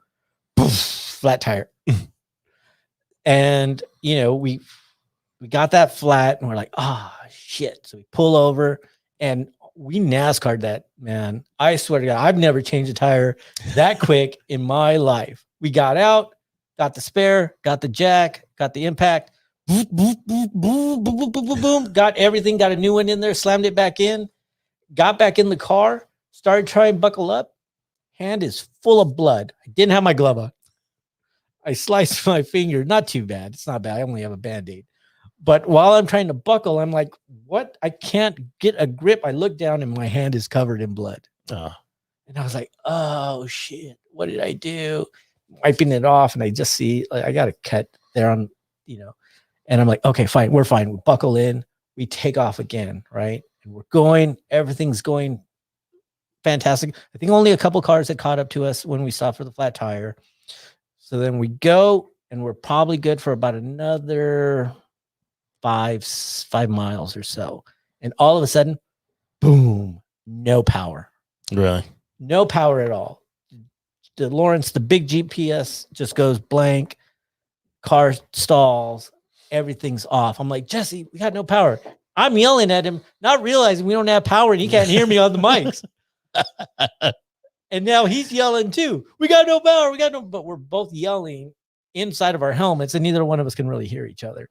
poof, flat tire. And, we got that flat and we're like, shit. So we pull over and we NASCAR'd that, man. I swear to God, I've never changed a tire that quick in my life. We got out, got the spare, got the jack, got the impact, boom, boom, boom, boom, boom, boom, boom, boom, got everything, got a new one in there, slammed it back in, got back in the car, started trying to buckle up. Hand is full of blood. I didn't have my glove on. I sliced my finger. Not too bad. It's not bad. I only have a Band-Aid. But while I'm trying to buckle, I'm like, what? I can't get a grip. I look down and my hand is covered in blood. And I was like, oh, shit. What did I do? Wiping it off. And I just see, I got a cut there on, and I'm like, okay, fine. We're fine. We buckle in. We take off again, right? And we're going. Everything's going fantastic. I think only a couple cars had caught up to us when we stopped for the flat tire. So then we go, and we're probably good for about another 5 miles or so. And all of a sudden, boom, no power. Really? No power at all. The big GPS just goes blank. Car stalls. Everything's off. I'm like, Jesse, we got no power. I'm yelling at him, not realizing we don't have power and he can't hear me on the mics. And now he's yelling too. We got no power. But we're both yelling inside of our helmets and neither one of us can really hear each other.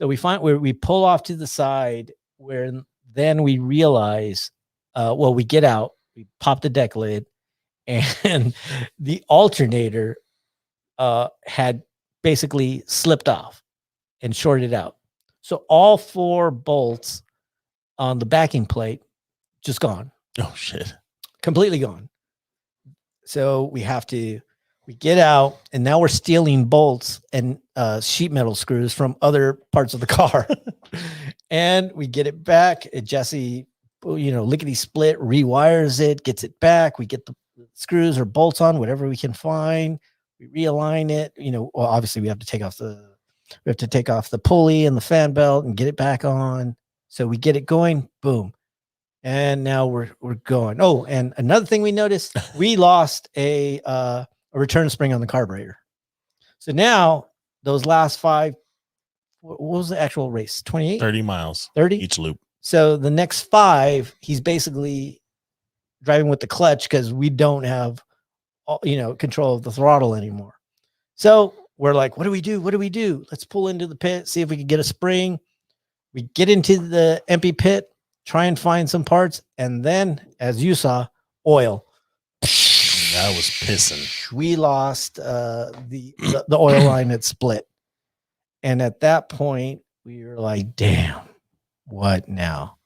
So we find where we pull off to the side, where then we realize, well, we get out, we pop the deck lid, and the alternator had basically slipped off and shorted out. So all 4 bolts on the backing plate just gone. Oh shit. Completely gone. So we get out, and now we're stealing bolts and sheet metal screws from other parts of the car. And we get it back. And Jesse, lickety split, rewires it, gets it back. We get the screws or bolts on, whatever we can find. We realign it. Well, obviously we have to take off the pulley and the fan belt and get it back on. So we get it going, boom. And now we're going. Oh, and another thing we noticed, we lost a return spring on the carburetor. So now those last 5, what was the actual race? 28? 30 miles. 30? Each loop. So the next 5, he's basically driving with the clutch because we don't have, control of the throttle anymore. So we're like, what do we do? What do we do? Let's pull into the pit, see if we can get a spring. We get into the EMPI pit, try and find some parts. And then, as you saw, oil. That was pissing. We lost the oil line that split. And at that point, we were like, damn, what now?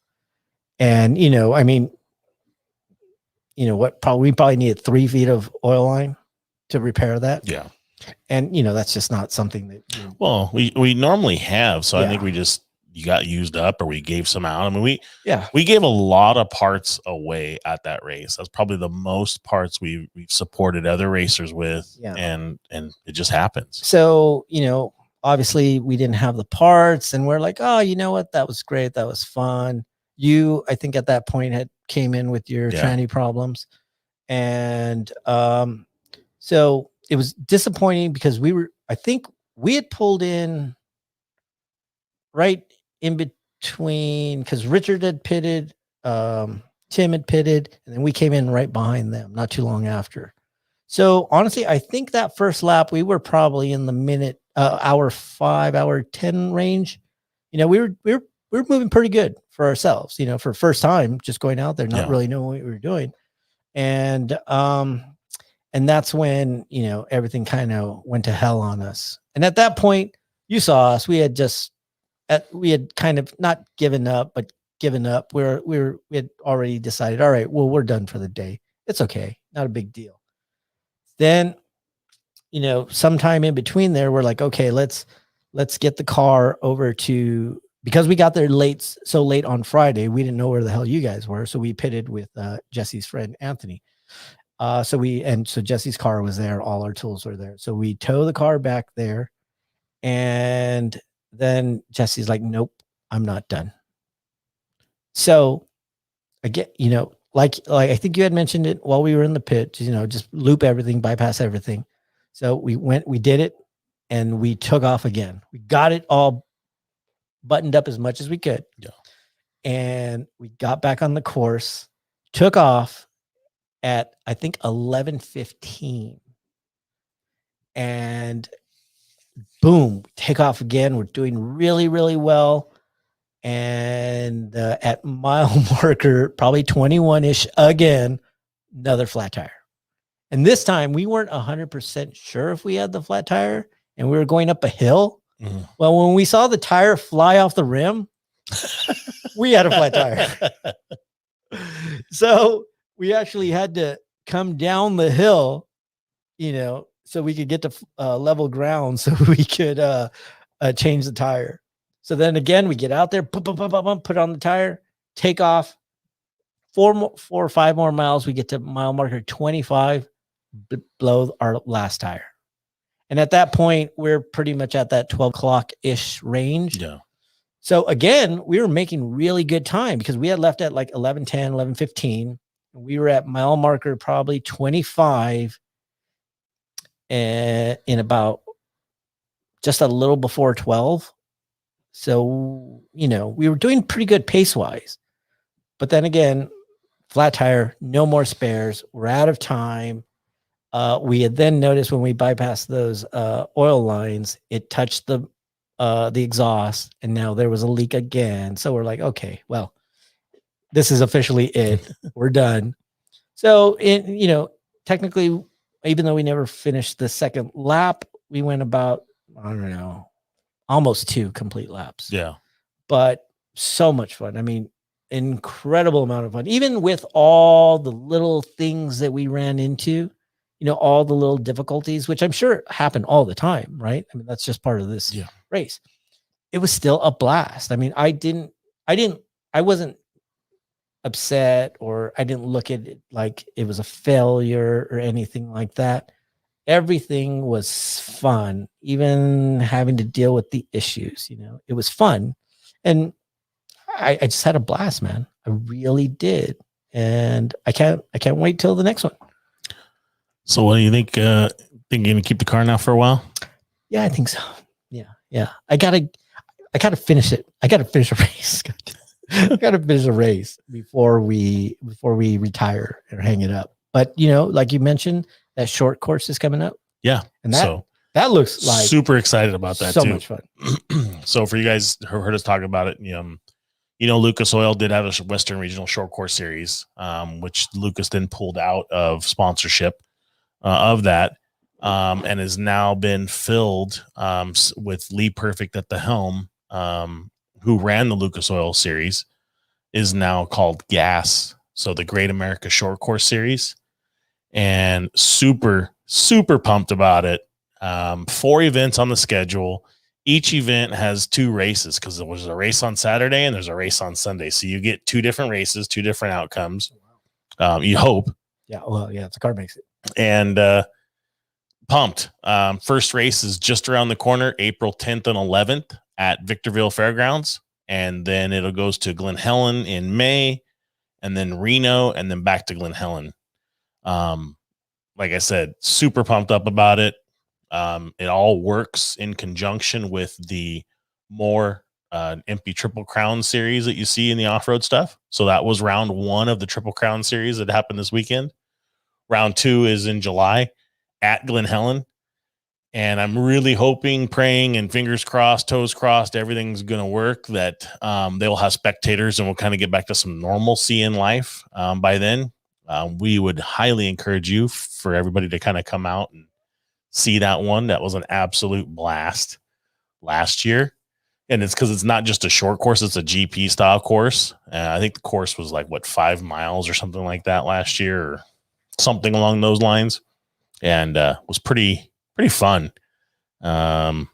And, we probably needed 3 feet of oil line to repair that. Yeah. And, that's just not something that. Well, we normally have. So Yeah. I think you got used up, or we gave some out. I mean, Yeah. we gave a lot of parts away at that race. That's probably the most parts we've supported other racers with. Yeah. And it just happens. So, obviously we didn't have the parts, and we're like, oh, you know what? That was great. That was fun. You, I think at that point had came in with your tranny problems. And so it was disappointing because I think we had pulled in right in between, because Richard had pitted, Tim had pitted, and then we came in right behind them not too long after. So honestly, I think that first lap we were probably in the hour 5, hour 10 range. We were moving pretty good for ourselves, for first time just going out there, not really knowing what we were doing. And that's when, everything kind of went to hell on us. And at that point, you saw us, we had kind of not given up, but given up. We had already decided, all right, well, we're done for the day. It's okay. Not a big deal. Then, sometime in between there, we're like, okay, let's get the car over to, because we got there so late on Friday, we didn't know where the hell you guys were. So we pitted with Jesse's friend, Anthony. So Jesse's car was there. All our tools were there. So we tow the car back there, and then Jesse's like, nope, I'm not done. So again, like I think you had mentioned it while we were in the pit, just loop everything, bypass everything. So we did it, and we took off again. We got it all buttoned up as much as we could. Yeah. And we got back on the course, took off at, I think, 11:15. And boom, take off again. We're doing really, really well. And at mile marker, probably 21-ish again, another flat tire. And this time we weren't 100% sure if we had the flat tire, and we were going up a hill. Mm-hmm. Well, when we saw the tire fly off the rim, we had a flat tire. So we actually had to come down the hill, so we could get to level ground, so we could change the tire. So then again, we get out there, put on the tire, take off 4 or 5 more miles. We get to mile marker 25, blow our last tire. And at that point, we're pretty much at that 12 o'clock-ish range. Yeah. So again, we were making really good time because we had left at like 11:10, 11:15. We were at mile marker probably 25 in about just a little before 12. So, we were doing pretty good pace-wise. But then again, flat tire, no more spares. We're out of time. We had then noticed when we bypassed those oil lines, it touched the the exhaust, and now there was a leak again. So we're like, okay, well, this is officially it. We're done. So technically, even though we never finished the second lap, we went about, I don't know, almost 2 complete laps. Yeah. But so much fun. I mean, incredible amount of fun, even with all the little things that we ran into, all the little difficulties, which I'm sure happen all the time, right? I mean, that's just part of this race. It was still a blast. I mean, I wasn't upset, or I didn't look at it like it was a failure or anything like that. Everything was fun, even having to deal with the issues, it was fun. And I just had a blast, man. I really did. And I can't wait till the next one. So what do you think? Think you're gonna keep the car now for a while? Yeah, I think so. Yeah. I gotta finish it. I gotta finish a race. I gotta finish a race before we retire or hang it up. But like you mentioned, that short course is coming up. Yeah. And that looks like super excited about that so too. much fun. So for you guys who heard us talk about it, Lucas Oil did have a Western Regional Short Course Series, which Lucas then pulled out of sponsorship of that, and has now been filled with Lee Perfect at the helm, who ran the Lucas Oil Series, is now called GAS. So the Great America Short Course Series, and super, super pumped about it. 4 events on the schedule. Each event has 2 races, because there was a race on Saturday and there's a race on Sunday. So you get 2 different races, 2 different outcomes. You hope. Yeah. Well, yeah, the car makes it. And pumped. First race is just around the corner, April 10th and 11th at Victorville Fairgrounds. And then it'll goes to Glen Helen in May, and then Reno, and then back to Glen Helen. Like I said, super pumped up about it. It all works in conjunction with the more EMPI Triple Crown series that you see in the off-road stuff. So that was round 1 of the Triple Crown series that happened this weekend. Round 2 is in July at Glen Helen. And I'm really hoping, praying, and fingers crossed, toes crossed, everything's going to work, that they'll have spectators and we'll kind of get back to some normalcy in life by then. We would highly encourage you for everybody to kind of come out and see that one. That was an absolute blast last year. And it's because it's not just a short course, it's a GP style course. I think the course was like 5 miles or something like that last year, or something along those lines. And was pretty fun. And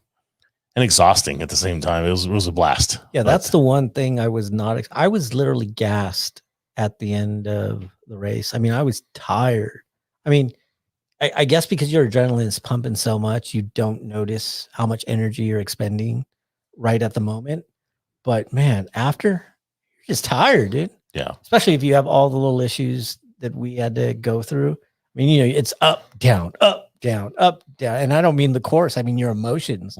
exhausting at the same time. It was a blast. Yeah, that's the one thing I was not. I was literally gassed at the end of the race. I mean, I was tired. I mean, I guess because your adrenaline is pumping so much, you don't notice how much energy you're expending right at the moment. But man, after, you're just tired, dude. Yeah. Especially if you have all the little issues that we had to go through. I mean, it's up, down, up, down, up, down. And I don't mean the course. I mean your emotions.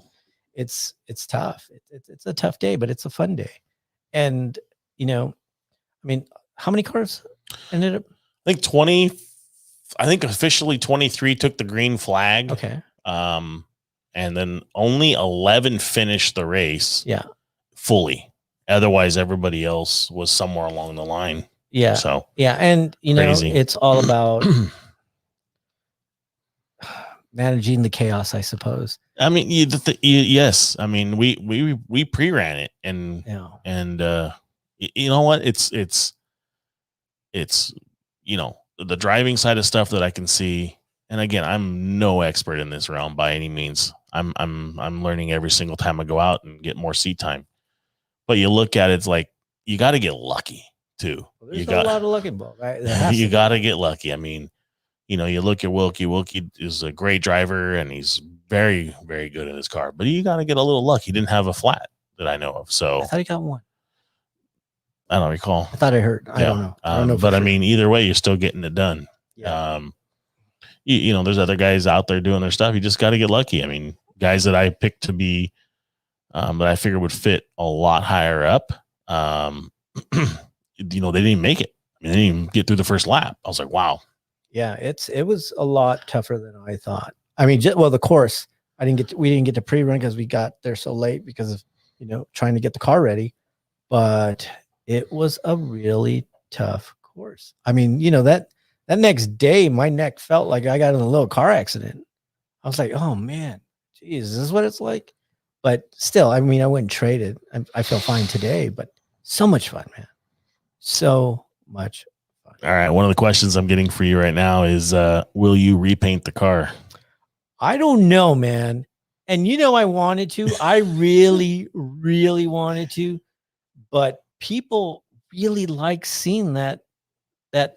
It's tough. It's a tough day, but it's a fun day. And, I mean, how many cars ended up? I think 20. I think officially 23 took the green flag. Okay. And then only 11 finished the race. Yeah. Fully. Otherwise, everybody else was somewhere along the line. Yeah. So yeah, and crazy. It's all about managing the chaos, I suppose. I mean, yes. I mean, we pre-ran it, and you know what? It's the driving side of stuff that I can see. And again, I'm no expert in this realm by any means. I'm learning every single time I go out and get more seat time. But you look at it, it's like you got to get lucky too. Well, there's a lot of luck involved, right? You got to get lucky. I mean, you look at Wilkie. Wilkie is a great driver, and he's very, very good in his car. But you got to get a little luck. He didn't have a flat that I know of. So I thought he got one. I don't recall. I thought I heard. I don't know. I don't know. But I mean, either way, you're still getting it done. Yeah. There's other guys out there doing their stuff. You just got to get lucky. I mean, guys that I picked to be, that I figured would fit a lot higher up. They didn't even make it. I mean, they didn't even get through the first lap. I was like, wow. Yeah, it was a lot tougher than I thought. I mean, the course. we didn't get to pre-run because we got there so late because of, trying to get the car ready. But it was a really tough course. I mean, that next day, my neck felt like I got in a little car accident. I was like, oh man, geez, is this what it's like? But still, I mean, I wouldn't trade it. I feel fine today, but so much fun, man. So much fun. All right. One of the questions I'm getting for you right now is, will you repaint the car? I don't know, man. And I wanted to. I really, really wanted to. But people really like seeing that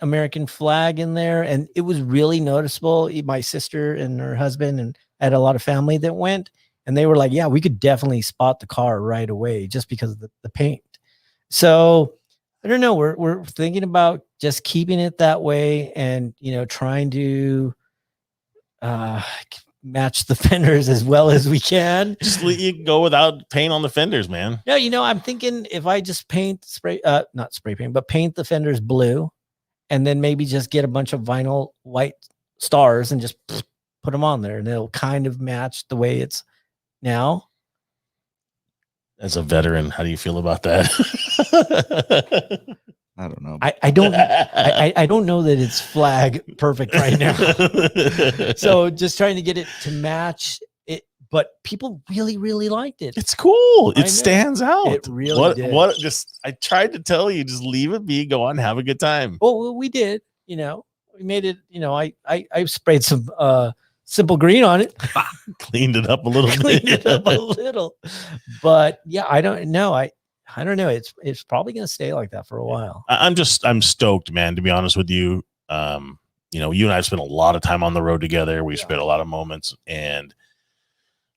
American flag in there. And it was really noticeable. My sister and her husband, and I had a lot of family that went, and they were like, yeah, we could definitely spot the car right away just because of the paint. So I don't know. We're thinking about just keeping it that way and, trying to match the fenders as well as we can. Just let you go without paint on the fenders, man. No, I'm thinking if I just paint not spray paint, but paint the fenders blue, and then maybe just get a bunch of vinyl white stars and just put them on there, and it'll kind of match the way it's now. As a veteran, how do you feel about that? I don't know. I don't know that it's flag perfect right now. So just trying to get it to match it, but people really, really liked it. It's cool. It stands out. It really did. I tried to tell you, just leave it be, go on, have a good time. Well, we did, we made it, I sprayed some simple green on it. Cleaned it up a little bit. But yeah, I don't know. I don't know. It's probably going to stay like that for a while. I'm stoked, man, to be honest with you. You and I spent a lot of time on the road together. We spent a lot of moments, and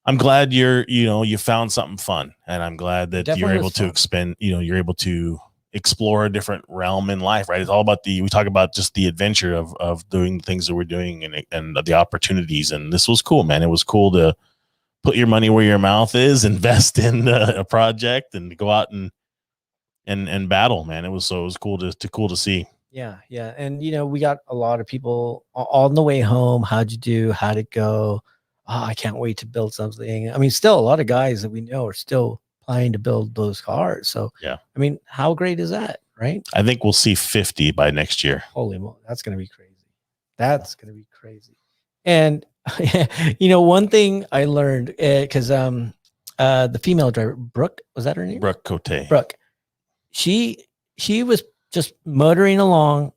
I'm glad you found something fun, and I'm glad that you're able to you're able to explore a different realm in life, right? It's all about we talk about just the adventure of doing the things that we're doing and the opportunities. And this was cool, man. It was cool to put your money where your mouth is, invest in a project, and go out and battle, man. It was cool to see. Yeah. And we got a lot of people on the way home. How'd you do? How'd it go? Oh, I can't wait to build something. I mean, still a lot of guys that we know are still planning to build those cars. So yeah, I mean, how great is that, right? I think we'll see 50 by next year. Holy moly, that's gonna be crazy. That's gonna be crazy. And one thing I learned, because the female driver, Brooke, was that her name? Brooke Cote. Brooke. She was just motoring along,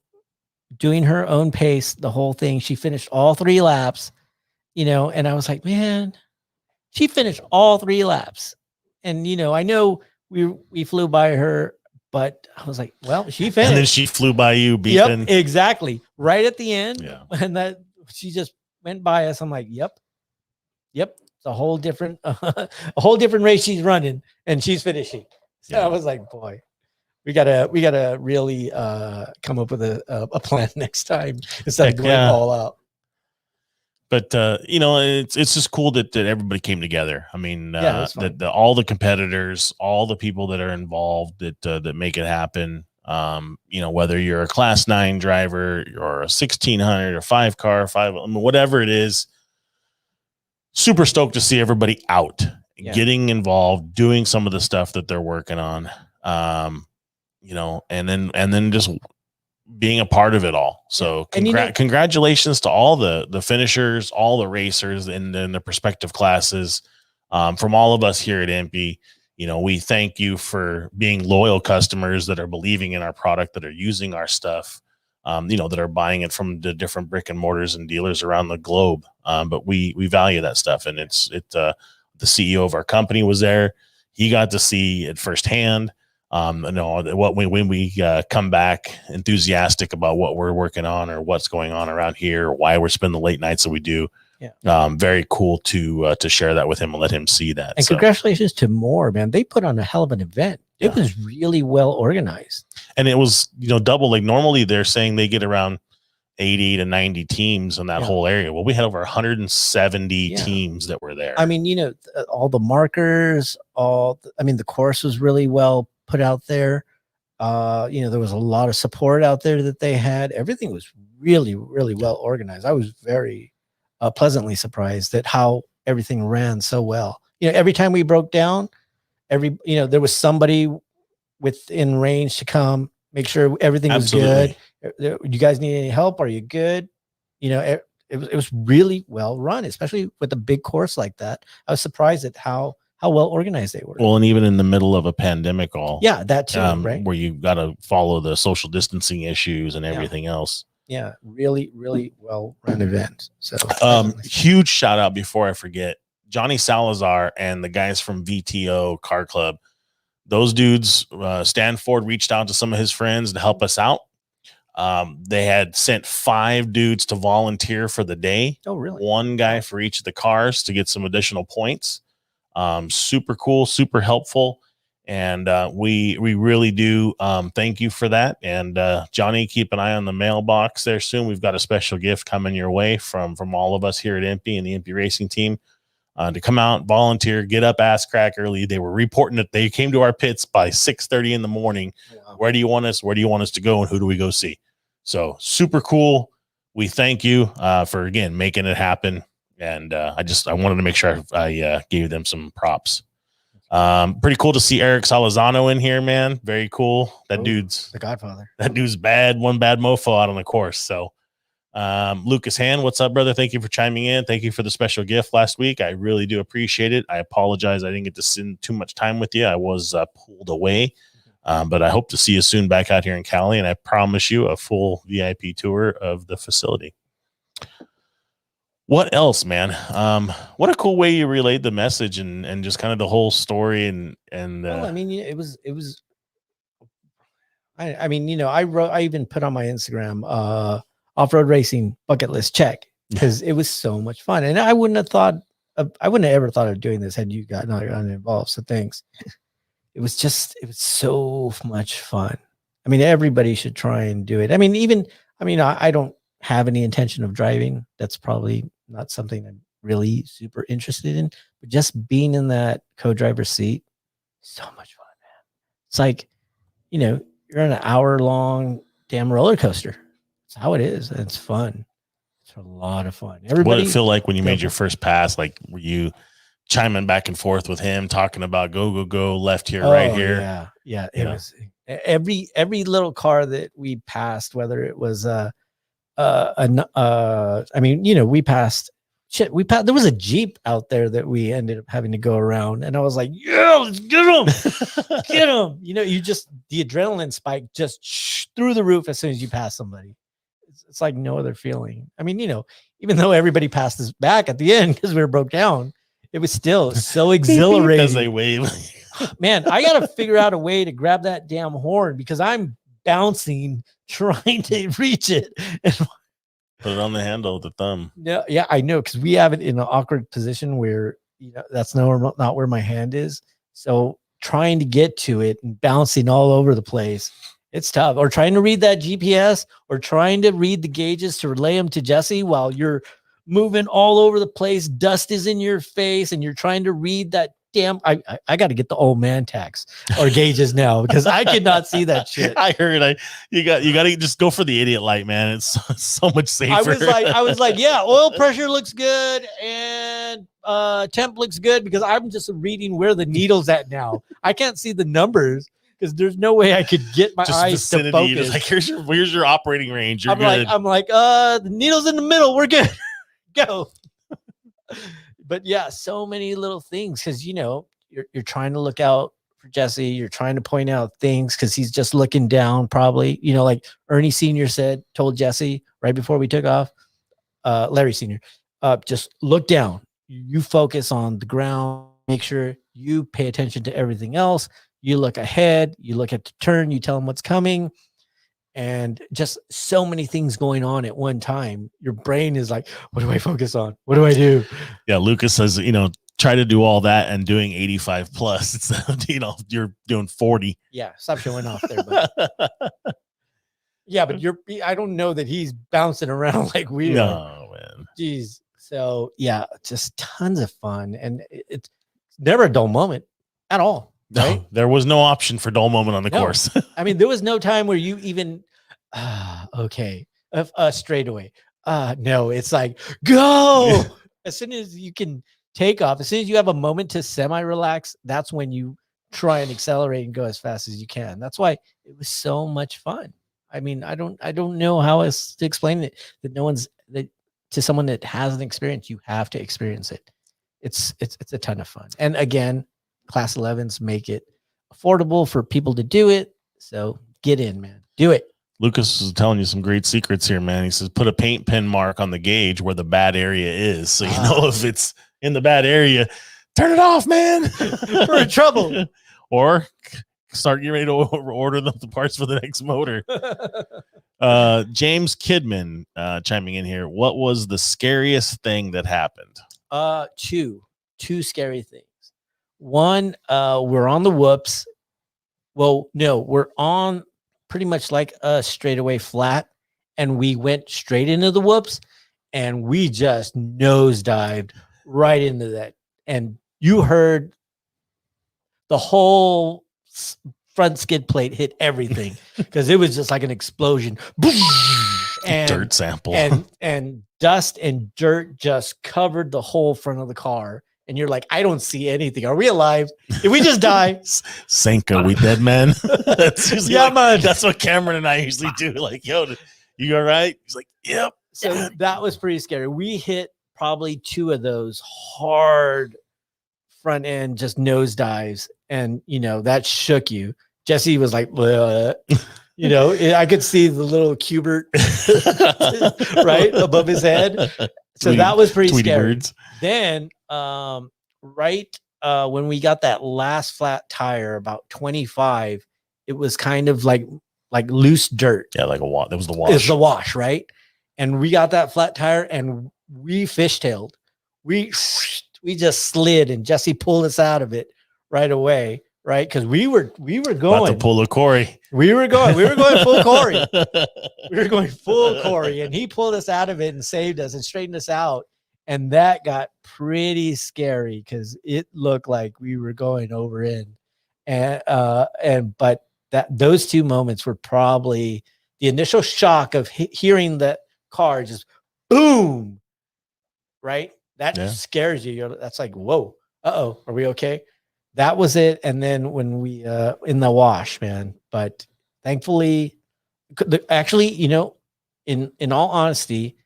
doing her own pace, the whole thing. She finished all 3 laps, and I was like, man, she finished all 3 laps. And, I know we flew by her, but I was like, well, she finished. And then she flew by you, beeping. Yep, exactly. Right at the end. Yeah. And that she just went by us. I'm like, yep. It's a whole different race she's running, and she's finishing. So I was like, boy, we gotta really come up with a plan next time instead of going all out. But it's just cool that everybody came together. I mean, that all the competitors, all the people that are involved that make it happen. Whether you're a Class 9 driver or a 1600 or 5-car, whatever it is, super stoked to see everybody out, getting involved, doing some of the stuff that they're working on. And then just being a part of it all. So congratulations to all the finishers, all the racers in the respective classes. From all of us here at EMPI, we thank you for being loyal customers that are believing in our product, that are using our stuff, that are buying it from the different brick and mortars and dealers around the globe. But we value that stuff. And the CEO of our company was there. He got to see it firsthand. When we come back enthusiastic about what we're working on or what's going on around here, or why we're spending the late nights that we do. Very cool to share that with him and let him see that. And congratulations to Moore, man. They put on a hell of an event. It was really well organized. And it was, double. Like normally they're saying they get around 80 to 90 teams in that whole area. Well, we had over 170 teams that were there. I mean, all the markers, the course was really well put out there. There was a lot of support out there that they had. Everything was really, really well organized. I was very pleasantly surprised at how everything ran so well. Every time we broke down, there was somebody within range to come make sure everything was good. You guys need any help? Are you good? It was really well run, especially with a big course like that. I was surprised at how well organized they were. Well, and even in the middle of a pandemic, that too, right? Where you got to follow the social distancing issues and everything else. Yeah, really, really well run event. So, huge shout out before I forget, Johnny Salazar and the guys from VTO Car Club. Those dudes, Stanford reached out to some of his friends to help us out. They had sent 5 dudes to volunteer for the day. Oh, really? 1 guy for each of the cars to get some additional points. Super cool, super helpful. And we really do thank you for that. And Johnny, keep an eye on the mailbox there soon. We've got a special gift coming your way from all of us here at EMPI and the EMPI Racing team to come out, volunteer, get up ass crack early. They were reporting that they came to our pits by 6:30 in the morning. Wow. Where do you want us? Where do you want us to go? And who do we go see? So super cool. We thank you for, again, making it happen. And I wanted to make sure I gave them some props. Pretty cool to see Eric Salazano in here, man. Very cool. That dude's the Godfather. That dude's one bad mofo out on the course. So Lucas Hand, what's up, brother? Thank you for chiming in. Thank you for the special gift last week. I really do appreciate it. I apologize I didn't get to spend too much time with you. I was pulled away. But I hope to see you soon back out here in Cali, and I promise you a full VIP tour of the facility. What else, man? What a cool way you relayed the message and just kind of the whole story and well, I mean, it was I even put on my Instagram off-road racing bucket list check, because it was so much fun, and I wouldn't have ever thought of doing this had you not gotten involved. So thanks. It was so much fun. I mean, everybody should try and do it. I mean, I don't have any intention of driving. That's probably not something I'm really super interested in, but just being in that co-driver seat, so much fun, man. It's like, you're in an hour-long damn roller coaster. That's how it is. And it's fun. It's a lot of fun. Everybody, what did it feel like when you made your first pass? Like, were you chiming back and forth with him, talking about go left here, right here? Yeah. It was every little car that we passed, whether it was we passed there was a Jeep out there that we ended up having to go around, and I was like, yeah, let's get him. Get him. The adrenaline spike just through the roof as soon as you pass somebody. It's like no other feeling. I mean, even though everybody passed us back at the end because we were broke down, it was still so exhilarating. As they wave. Man, I got to figure out a way to grab that damn horn, because I'm bouncing trying to reach it. And put it on the handle with the thumb. Yeah, I know, because we have it in an awkward position where that's not where my hand is. So trying to get to it and bouncing all over the place, it's tough. Or trying to read that GPS, or trying to read the gauges to relay them to Jesse while you're moving all over the place. Dust is in your face, and you're trying to read that damn. I got to get the old man tax or gauges now, because I could not see that shit. I heard you got to just go for the idiot light, man. It's so much safer. I was like, yeah, oil pressure looks good and temp looks good, because I'm just reading where the needle's at now. I can't see the numbers, because there's no way I could get my eyes to focus. Just like, here's your operating range. You're good. I'm like, the needle's in the middle. We're good. Go. But yeah, so many little things, because you're trying to look out for Jesse. You're trying to point out things because he's just looking down, probably. Like Ernie Sr. told Jesse right before we took off. Larry Sr. Just look down. You focus on the ground. Make sure you pay attention to everything else. You look ahead. You look at the turn. You tell him what's coming. And just so many things going on at one time. Your brain is like, what do I focus on? What do I do? Yeah, Lucas says, try to do all that and doing 85 plus. It's, you're doing 40. Yeah, stop showing off there. But yeah, but I don't know that he's bouncing around like we are. No, man. Jeez. So yeah, just tons of fun. And it's never a dull moment at all. Right? No, there was no option for dull moment on the course. I mean, there was no time where you even, straightaway. No, it's like, go. As soon as you can takeoff, as soon as you have a moment to semi-relax, that's when you try and accelerate and go as fast as you can. That's why it was so much fun. I mean, I don't know how else to explain it, that no one's that to someone that hasn't experienced, you have to experience it. It's a ton of fun. And again, class 11s make it affordable for people to do it. So get in, man. Do it. Lucas is telling you some great secrets here, man. He says, put a paint pen mark on the gauge where the bad area is. So you know if it's in the bad area, turn it off, man. We're in trouble. Or start getting ready to order the parts for the next motor. James Kidman chiming in here. What was the scariest thing that happened? Two scary things. One, we're on the whoops. Well, no, we're on pretty much like a straightaway flat, and we went straight into the whoops, and we just nosedived right into that. And you heard the whole front skid plate hit everything because it was just like an explosion. And dirt sample and dust and dirt just covered the whole front of the car. And you're like, I don't see anything. Are we alive? Did we just die? Sanka, we dead, man. That's yeah, man. That's what Cameron and I usually do. Like, yo, you all right? He's like, yep. So that was pretty scary. We hit probably two of those hard front end just nosedives, and that shook you. Jesse was like, I could see the little Cubert right above his head. So that was pretty scary. Birds. Then when we got that last flat tire, about 25, it was kind of like loose dirt. Yeah, like a wash. That was the wash. It's the wash, right? And we got that flat tire and we fishtailed. We just slid, and Jesse pulled us out of it right away, right? Because we were going about to pull a Corey. We were going full Corey. We were going full Corey, and he pulled us out of it and saved us and straightened us out. And that got pretty scary because it looked like we were going over in. But those two moments were probably the initial shock of hearing the car just boom, right? That just scares you. That's like, whoa, are we okay? That was it. And then when we in the wash, man. But thankfully, actually, in all honesty,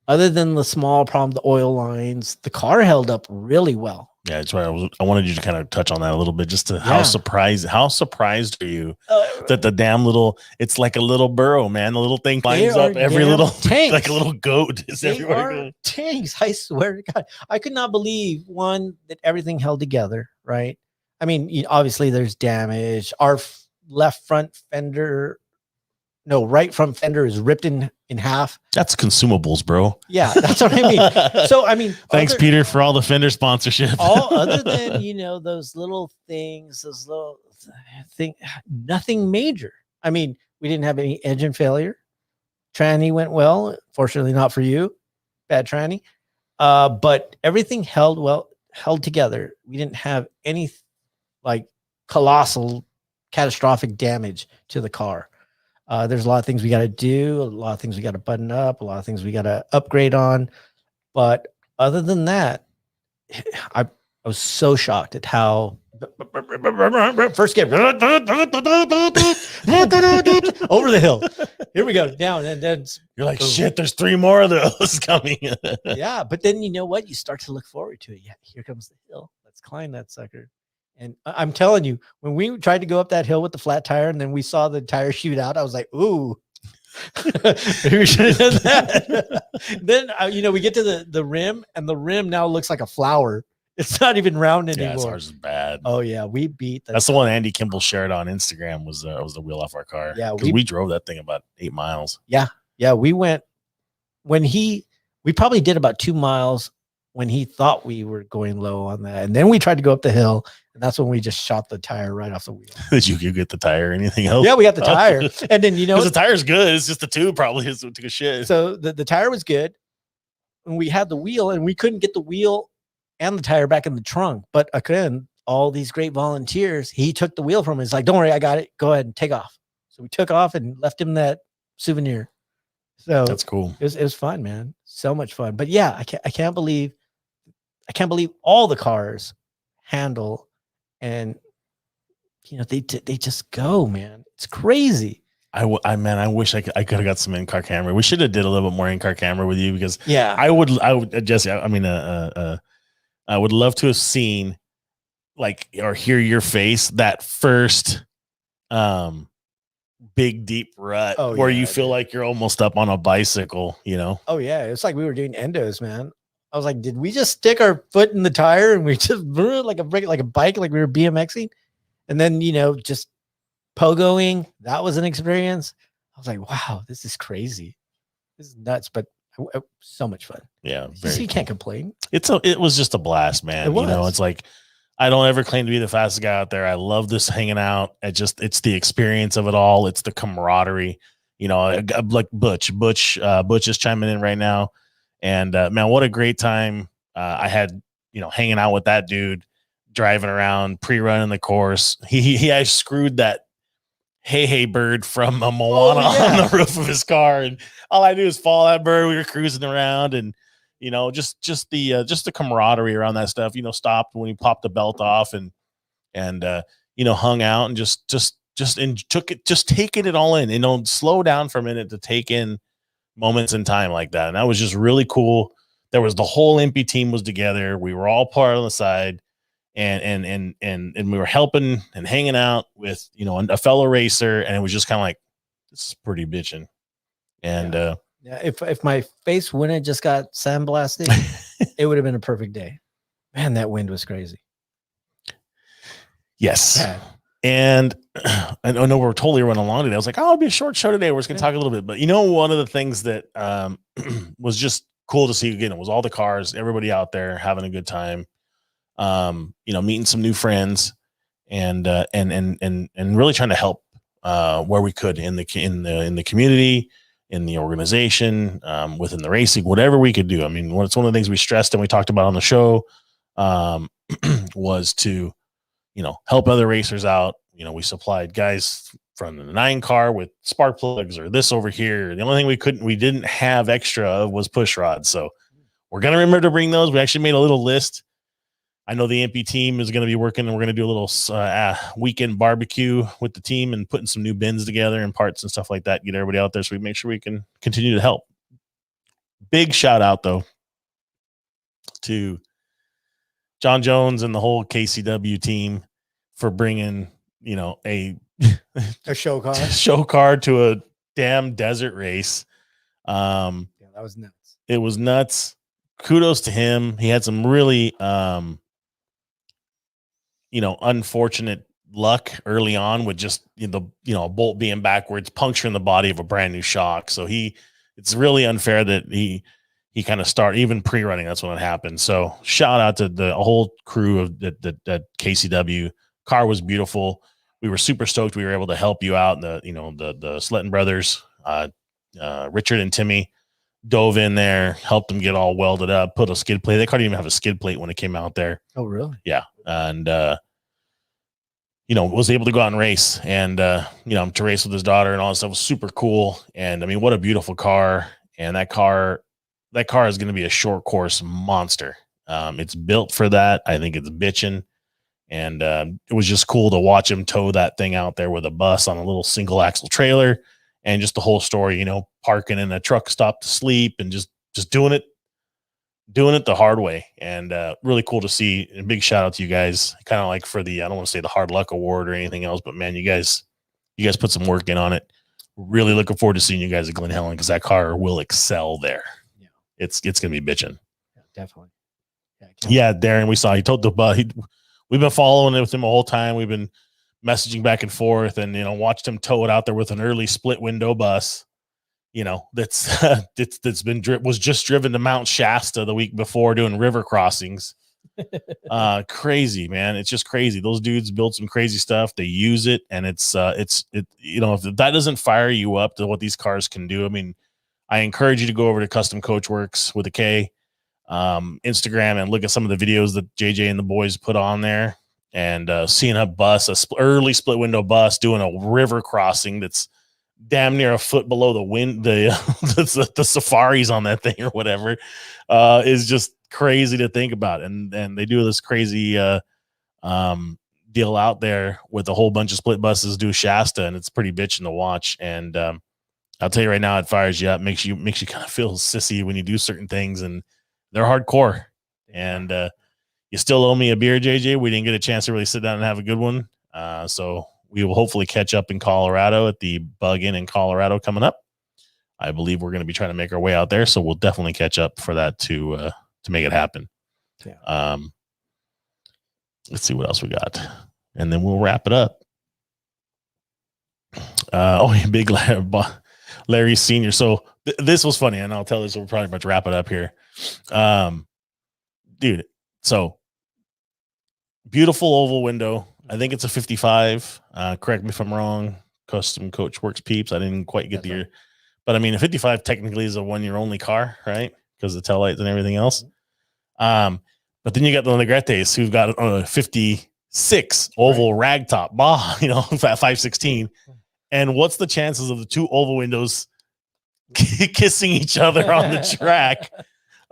other than the small problem, the oil lines, the car held up really well. Yeah, that's right. I wanted you to kind of touch on that a little bit, just to how surprised are you that the damn little, it's like a little burrow, man. The little thing climbs up every little tanks. Like a little goat is everywhere. Tanks, I swear to God. I could not believe, one, that everything held together, right? I mean, obviously there's damage. Our right front fender is ripped in half. That's consumables, bro. Yeah, that's what I mean. So, I mean, thanks, Peter, for all the fender sponsorship. All other than, those little things, nothing major. I mean, we didn't have any engine failure. Tranny went well. Fortunately, not for you. Bad tranny. But everything held together. We didn't have any colossal catastrophic damage to the car. There's a lot of things we got to do, a lot of things we got to button up, a lot of things we got to upgrade on. But other than that, I was so shocked at how first game over the hill. Here we go down, and then you're like, shit, there's 3 more of those coming. Yeah, but then you know what? You start to look forward to it. Yeah, here comes the hill. Let's climb that sucker. And I'm telling you, when we tried to go up that hill with the flat tire and then we saw the tire shoot out, I was like, ooh, maybe we should have done that. Then, we get to the rim, and the rim now looks like a flower. It's not even round anymore. Yeah, ours is bad. Oh, yeah. We beat That's the one Andy Kimball shared on Instagram was the wheel off our car. Yeah. Because we drove that thing about 8 miles. Yeah. Yeah. We went we probably did about 2 miles when he thought we were going low on that. And then we tried to go up the hill, and that's when we just shot the tire right off the wheel. Did you get the tire or anything else? Yeah, we got the tire. And then, because the tire's good. It's just the tube probably took a shit. So the tire was good. And we had the wheel, and we couldn't get the wheel and the tire back in the trunk. But again, all these great volunteers, he took the wheel from us. He's like, don't worry, I got it. Go ahead and take off. So we took off and left him that souvenir. So that's cool. It was fun, man. So much fun. But yeah, I can't believe I can't believe all the cars handle, and they just go, man. It's crazy. I wish I could have got some in-car camera. We should have did a little bit more in-car camera with you, because Yeah, I would Jesse, I mean, I would love to have seen, like, or hear your face that first big deep rut where you feel like you're almost up on a bicycle, Oh yeah, it's like we were doing endos, man. I was like, did we just stick our foot in the tire and we just like a bike, like we were BMXing, and then just pogoing? That was an experience. I was like, wow, this is crazy. This is nuts, but so much fun. Yeah, you can't complain. It was just a blast, man. It was. It's like, I don't ever claim to be the fastest guy out there. I love this hanging out. It's the experience of it all. It's the camaraderie. Like Butch is chiming in right now, and man, what a great time I had. Hanging out with that dude, driving around, pre-running the course. He screwed that hey bird from Moana on the roof of his car, and all I do is follow that bird. We were cruising around, and just the camaraderie around that stuff. Stopped when he popped the belt off, and hung out and just taking it all in. Slow down for a minute to take in moments in time like that, and that was just really cool. There was the whole EMPI team was together. We were all part on the side, and we were helping and hanging out with a fellow racer, and it was just kind of like, this is pretty bitching. And if my face wouldn't have just got sandblasted, it would have been a perfect day. Man, that wind was crazy. Yes. Man. And I know we're totally running along today. I was like, it'll be a short show today. We're just gonna talk a little bit, but one of the things that was just cool to see again, it was all the cars, everybody out there having a good time. Meeting some new friends, and really trying to help where we could in the community, in the organization, within the racing, whatever we could do. I mean, it's one of the things we stressed and we talked about on the show, was to help other racers out. We supplied guys from the 9 car with spark plugs or this over here. The only thing we didn't have extra of was push rods. So we're going to remember to bring those. We actually made a little list. I know the EMPI team is going to be working, and we're going to do a little weekend barbecue with the team and putting some new bins together and parts and stuff like that. Get everybody out there so we make sure we can continue to help. Big shout out though to John Jones and the whole KCW team for bringing, a show car to a damn desert race. That was nuts. It was nuts. Kudos to him. He had some really, unfortunate luck early on with just a bolt being backwards, puncturing the body of a brand new shock. So it's really unfair that he kind of started even pre-running. That's when it happened. So shout out to the whole crew of that KCW. Car was beautiful. We were super stoked we were able to help you out. The Sletton brothers, Richard and Timmy, dove in there, helped them get all welded up, put a skid plate. They couldn't even have a skid plate when it came out there. Oh, really? Yeah. And, was able to go out and race, and, to race with his daughter and all that stuff was super cool. And I mean, what a beautiful car. And that car is going to be a short course monster. It's built for that. I think it's bitching. And it was just cool to watch him tow that thing out there with a bus on a little single axle trailer, and just the whole story, parking in a truck stop to sleep and just doing it the hard way. And really cool to see. And big shout out to you guys, kind of like for the, I don't want to say the hard luck award or anything else, but man, you guys put some work in on it. Really looking forward to seeing you guys at Glen Helen, because that car will excel there. Yeah. It's going to be bitching. Yeah, definitely. Yeah, Darren, we saw, he told we've been following it with him the whole time. We've been messaging back and forth, and watched him tow it out there with an early split window bus. Was just driven to Mount Shasta the week before doing river crossings. Crazy, man. It's just crazy. Those dudes build some crazy stuff. They use it, and if that doesn't fire you up to what these cars can do, I mean, I encourage you to go over to Custom Coach Works with a K, Instagram, and look at some of the videos that JJ and the boys put on there, and seeing a bus, early split window bus doing a river crossing that's damn near a foot below the wind, the safaris on that thing or whatever, is just crazy to think about. And they do this crazy deal out there with a whole bunch of split buses do Shasta, and it's pretty bitching to watch. And I'll tell you right now, it fires you up, makes you kind of feel sissy when you do certain things, and they're hardcore. And you still owe me a beer, JJ. We didn't get a chance to really sit down and have a good one. So we will hopefully catch up in Colorado at the Bug Inn in Colorado coming up. I believe we're going to be trying to make our way out there, so we'll definitely catch up for that to make it happen. Yeah. Let's see what else we got, and then we'll wrap it up. Big Larry Senior. So this was funny, and I'll tell this. We'll probably much wrap it up here, dude. So beautiful oval window. I think it's a 55. Correct me if I'm wrong. Custom Coach Works peeps. I didn't quite get the year. But I mean, a 55 technically is a 1 year only car, right? Because of the tail lights and everything else. But then you got the Negretes who've got a 56 oval ragtop, 516. And what's the chances of the two oval windows kissing each other on the track?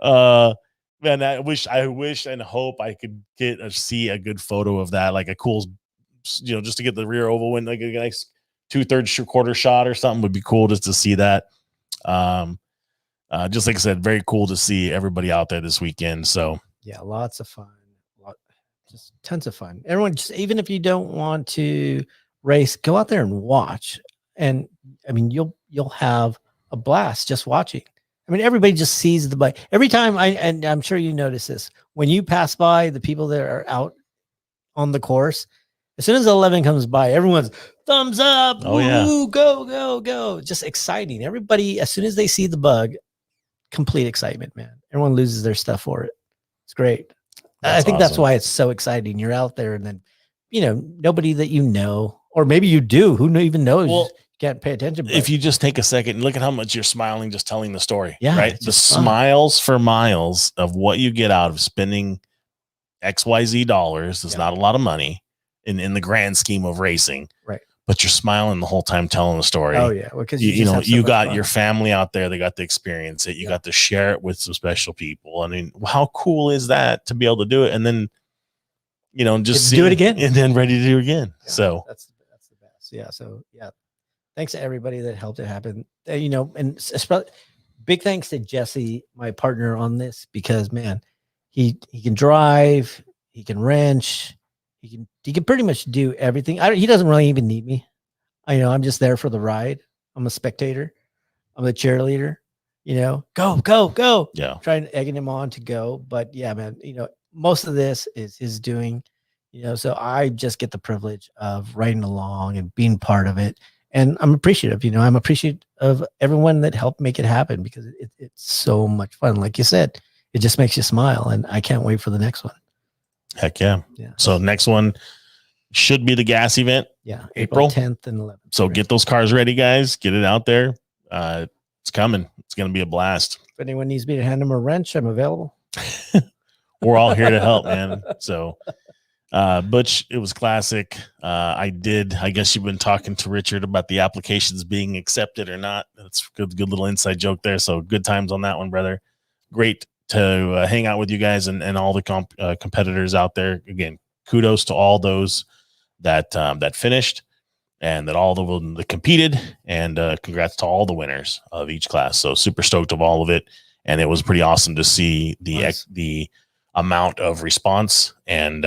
Man, I wish and hope I could see a good photo of that, like a cool, just to get the rear oval window, like a nice 2/3 quarter shot or something would be cool just to see that. Just like I said, very cool to see everybody out there this weekend. So yeah, lots of fun, just tons of fun. Everyone, just even if you don't want to race, go out there and watch. And I mean, you'll have a blast just watching. I mean, everybody just sees the bike every time. And I'm sure you notice this when you pass by the people that are out on the course. As soon as 11 comes by, everyone's thumbs up. Oh, yeah. Go, go, go. Just exciting. Everybody, as soon as they see the bug, complete excitement, man. Everyone loses their stuff for it. It's great. I think that's why it's so exciting. You're out there and then, nobody that you know, or maybe you do, who even knows, you can't pay attention. If you just take a second and look at how much you're smiling, just telling the story, yeah, right? The smiles for miles of what you get out of spending XYZ dollars is not a lot of money in the grand scheme of racing, right? But you're smiling the whole time telling the story. Oh yeah, because you got your family out there. They got to experience it. You got to share it with some special people. I mean, how cool is that to be able to do it and then, just do it again and then ready to do it again. Yeah, so that's the best. Yeah. So yeah, thanks to everybody that helped it happen. And especially big thanks to Jesse, my partner on this, because man, he can drive, he can wrench. He can pretty much do everything. He doesn't really even need me. I'm just there for the ride. I'm a spectator. I'm the cheerleader. Go. Yeah. Trying egging him on to go. But yeah, man, most of this is his doing. So I just get the privilege of riding along and being part of it. And I'm appreciative. I'm appreciative of everyone that helped make it happen because it's so much fun. Like you said, it just makes you smile, and I can't wait for the next one. Heck yeah. So next one should be the gas event. Yeah. April 10th and 11th. So get those cars ready, guys. Get it out there. It's coming. It's going to be a blast. If anyone needs me to hand them a wrench, I'm available. We're all here to help, man. So, Butch, it was classic. I guess you've been talking to Richard about the applications being accepted or not. That's a good little inside joke there. So good times on that one, brother. Great to hang out with you guys and all the competitors out there. Again, kudos to all those that finished and that all of them that competed, and congrats to all the winners of each class. So super stoked of all of it, and it was pretty awesome to see the amount of response, and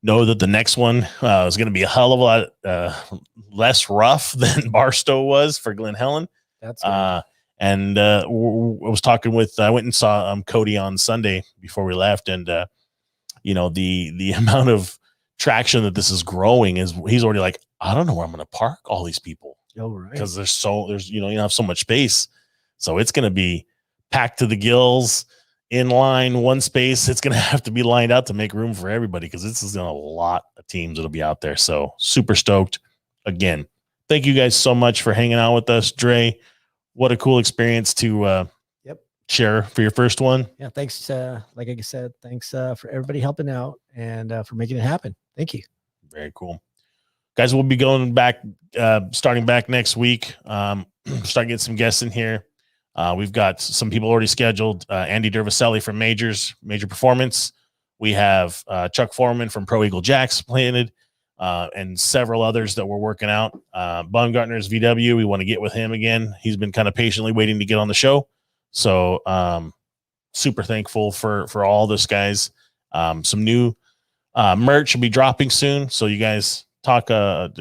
know that the next one is going to be a hell of a lot less rough than Barstow was for Glen Helen. That's good. And I was talking with, I went and saw Cody on Sunday before we left. And, the amount of traction that this is growing he's already like, I don't know where I'm going to park all these people. Oh, right. Because you have so much space. So it's going to be packed to the gills, in line, one space. It's going to have to be lined out to make room for everybody, because this is a lot of teams that'll be out there. So super stoked. Again, thank you guys so much for hanging out with us, Dre. What a cool experience to share for your first one. Yeah, thanks. Like I said, thanks for everybody helping out and for making it happen. Thank you. Very cool. Guys, we'll be going back, starting back next week. Start getting some guests in here. We've got some people already scheduled. Andy Dervaselli from Major Performance. We have Chuck Foreman from Pro Eagle Jacks planted, and several others that we're working out. Baumgartner's VW, we want to get with him again. He's been kind of patiently waiting to get on the show. So super thankful for all this, guys. Some new merch will be dropping soon. So you guys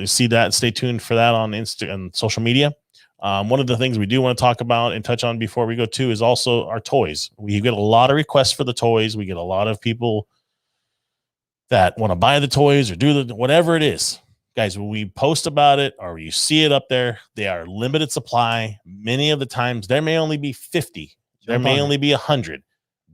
see that. Stay tuned for that on Insta and social media. One of the things we do want to talk about and touch on before we go to is also our toys. We get a lot of requests for the toys. We get a lot of people that want to buy the toys or do whatever it is. Guys, when we post about it or you see it up there, they are limited supply. Many of the times there may only be 50. There may only be 100.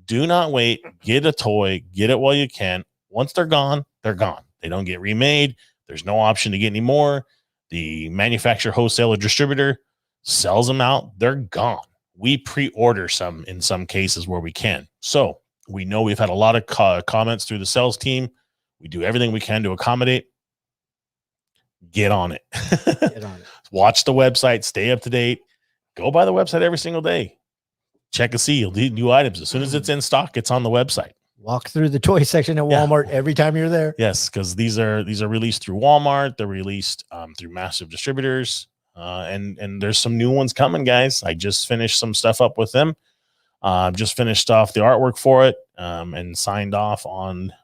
Do not wait. Get a toy. Get it while you can. Once they're gone, they're gone. They don't get remade. There's no option to get any more. The manufacturer, wholesaler, distributor sells them out. They're gone. We pre-order some in some cases where we can. So we know we've had a lot of comments through the sales team. We do everything we can to accommodate. Get on it. Get on it. Watch the website. Stay up to date. Go by the website every single day. Check and see. You'll need new items. As soon as it's in stock, it's on the website. Walk through the toy section at Walmart every time you're there. Yes, because these are released through Walmart. They're released through massive distributors. And there's some new ones coming, guys. I just finished some stuff up with them. Just finished off the artwork for it and signed off on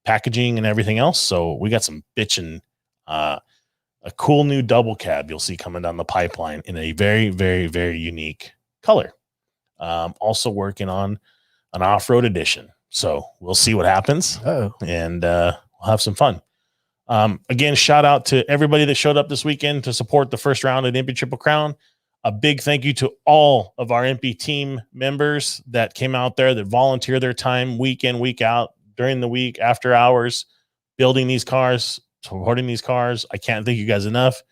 packaging and everything else. So we got some bitchin', a cool new double cab you'll see coming down the pipeline in a very, very, very unique color. Also working on an off-road edition. So we'll see what happens. And we'll have some fun. Again, shout out to everybody that showed up this weekend to support the first round at EMPI Triple Crown. A big thank you to all of our EMPI team members that came out there, that volunteer their time week in, week out, during the week, after hours, building these cars, supporting these cars. I can't thank you guys enough.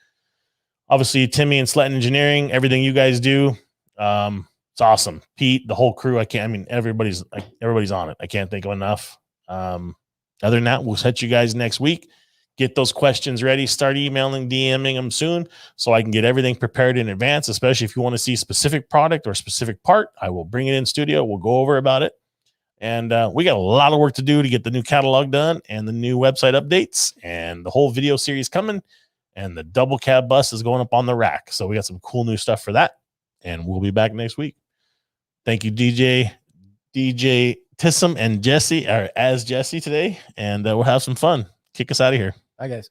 Obviously, Timmy and Sletton Engineering, everything you guys do. It's awesome. Pete, the whole crew. Everybody's on it. I can't think of enough. Other than that, we'll set you guys next week. Get those questions ready. Start emailing, DMing them soon so I can get everything prepared in advance, especially if you want to see specific product or specific part. I will bring it in studio. We'll go over about it. And we got a lot of work to do to get the new catalog done and the new website updates and the whole video series coming. And the double cab bus is going up on the rack. So we got some cool new stuff for that. And we'll be back next week. Thank you, DJ Tissum and Jesse, or as Jesse today. And we'll have some fun. Kick us out of here. Bye, guys.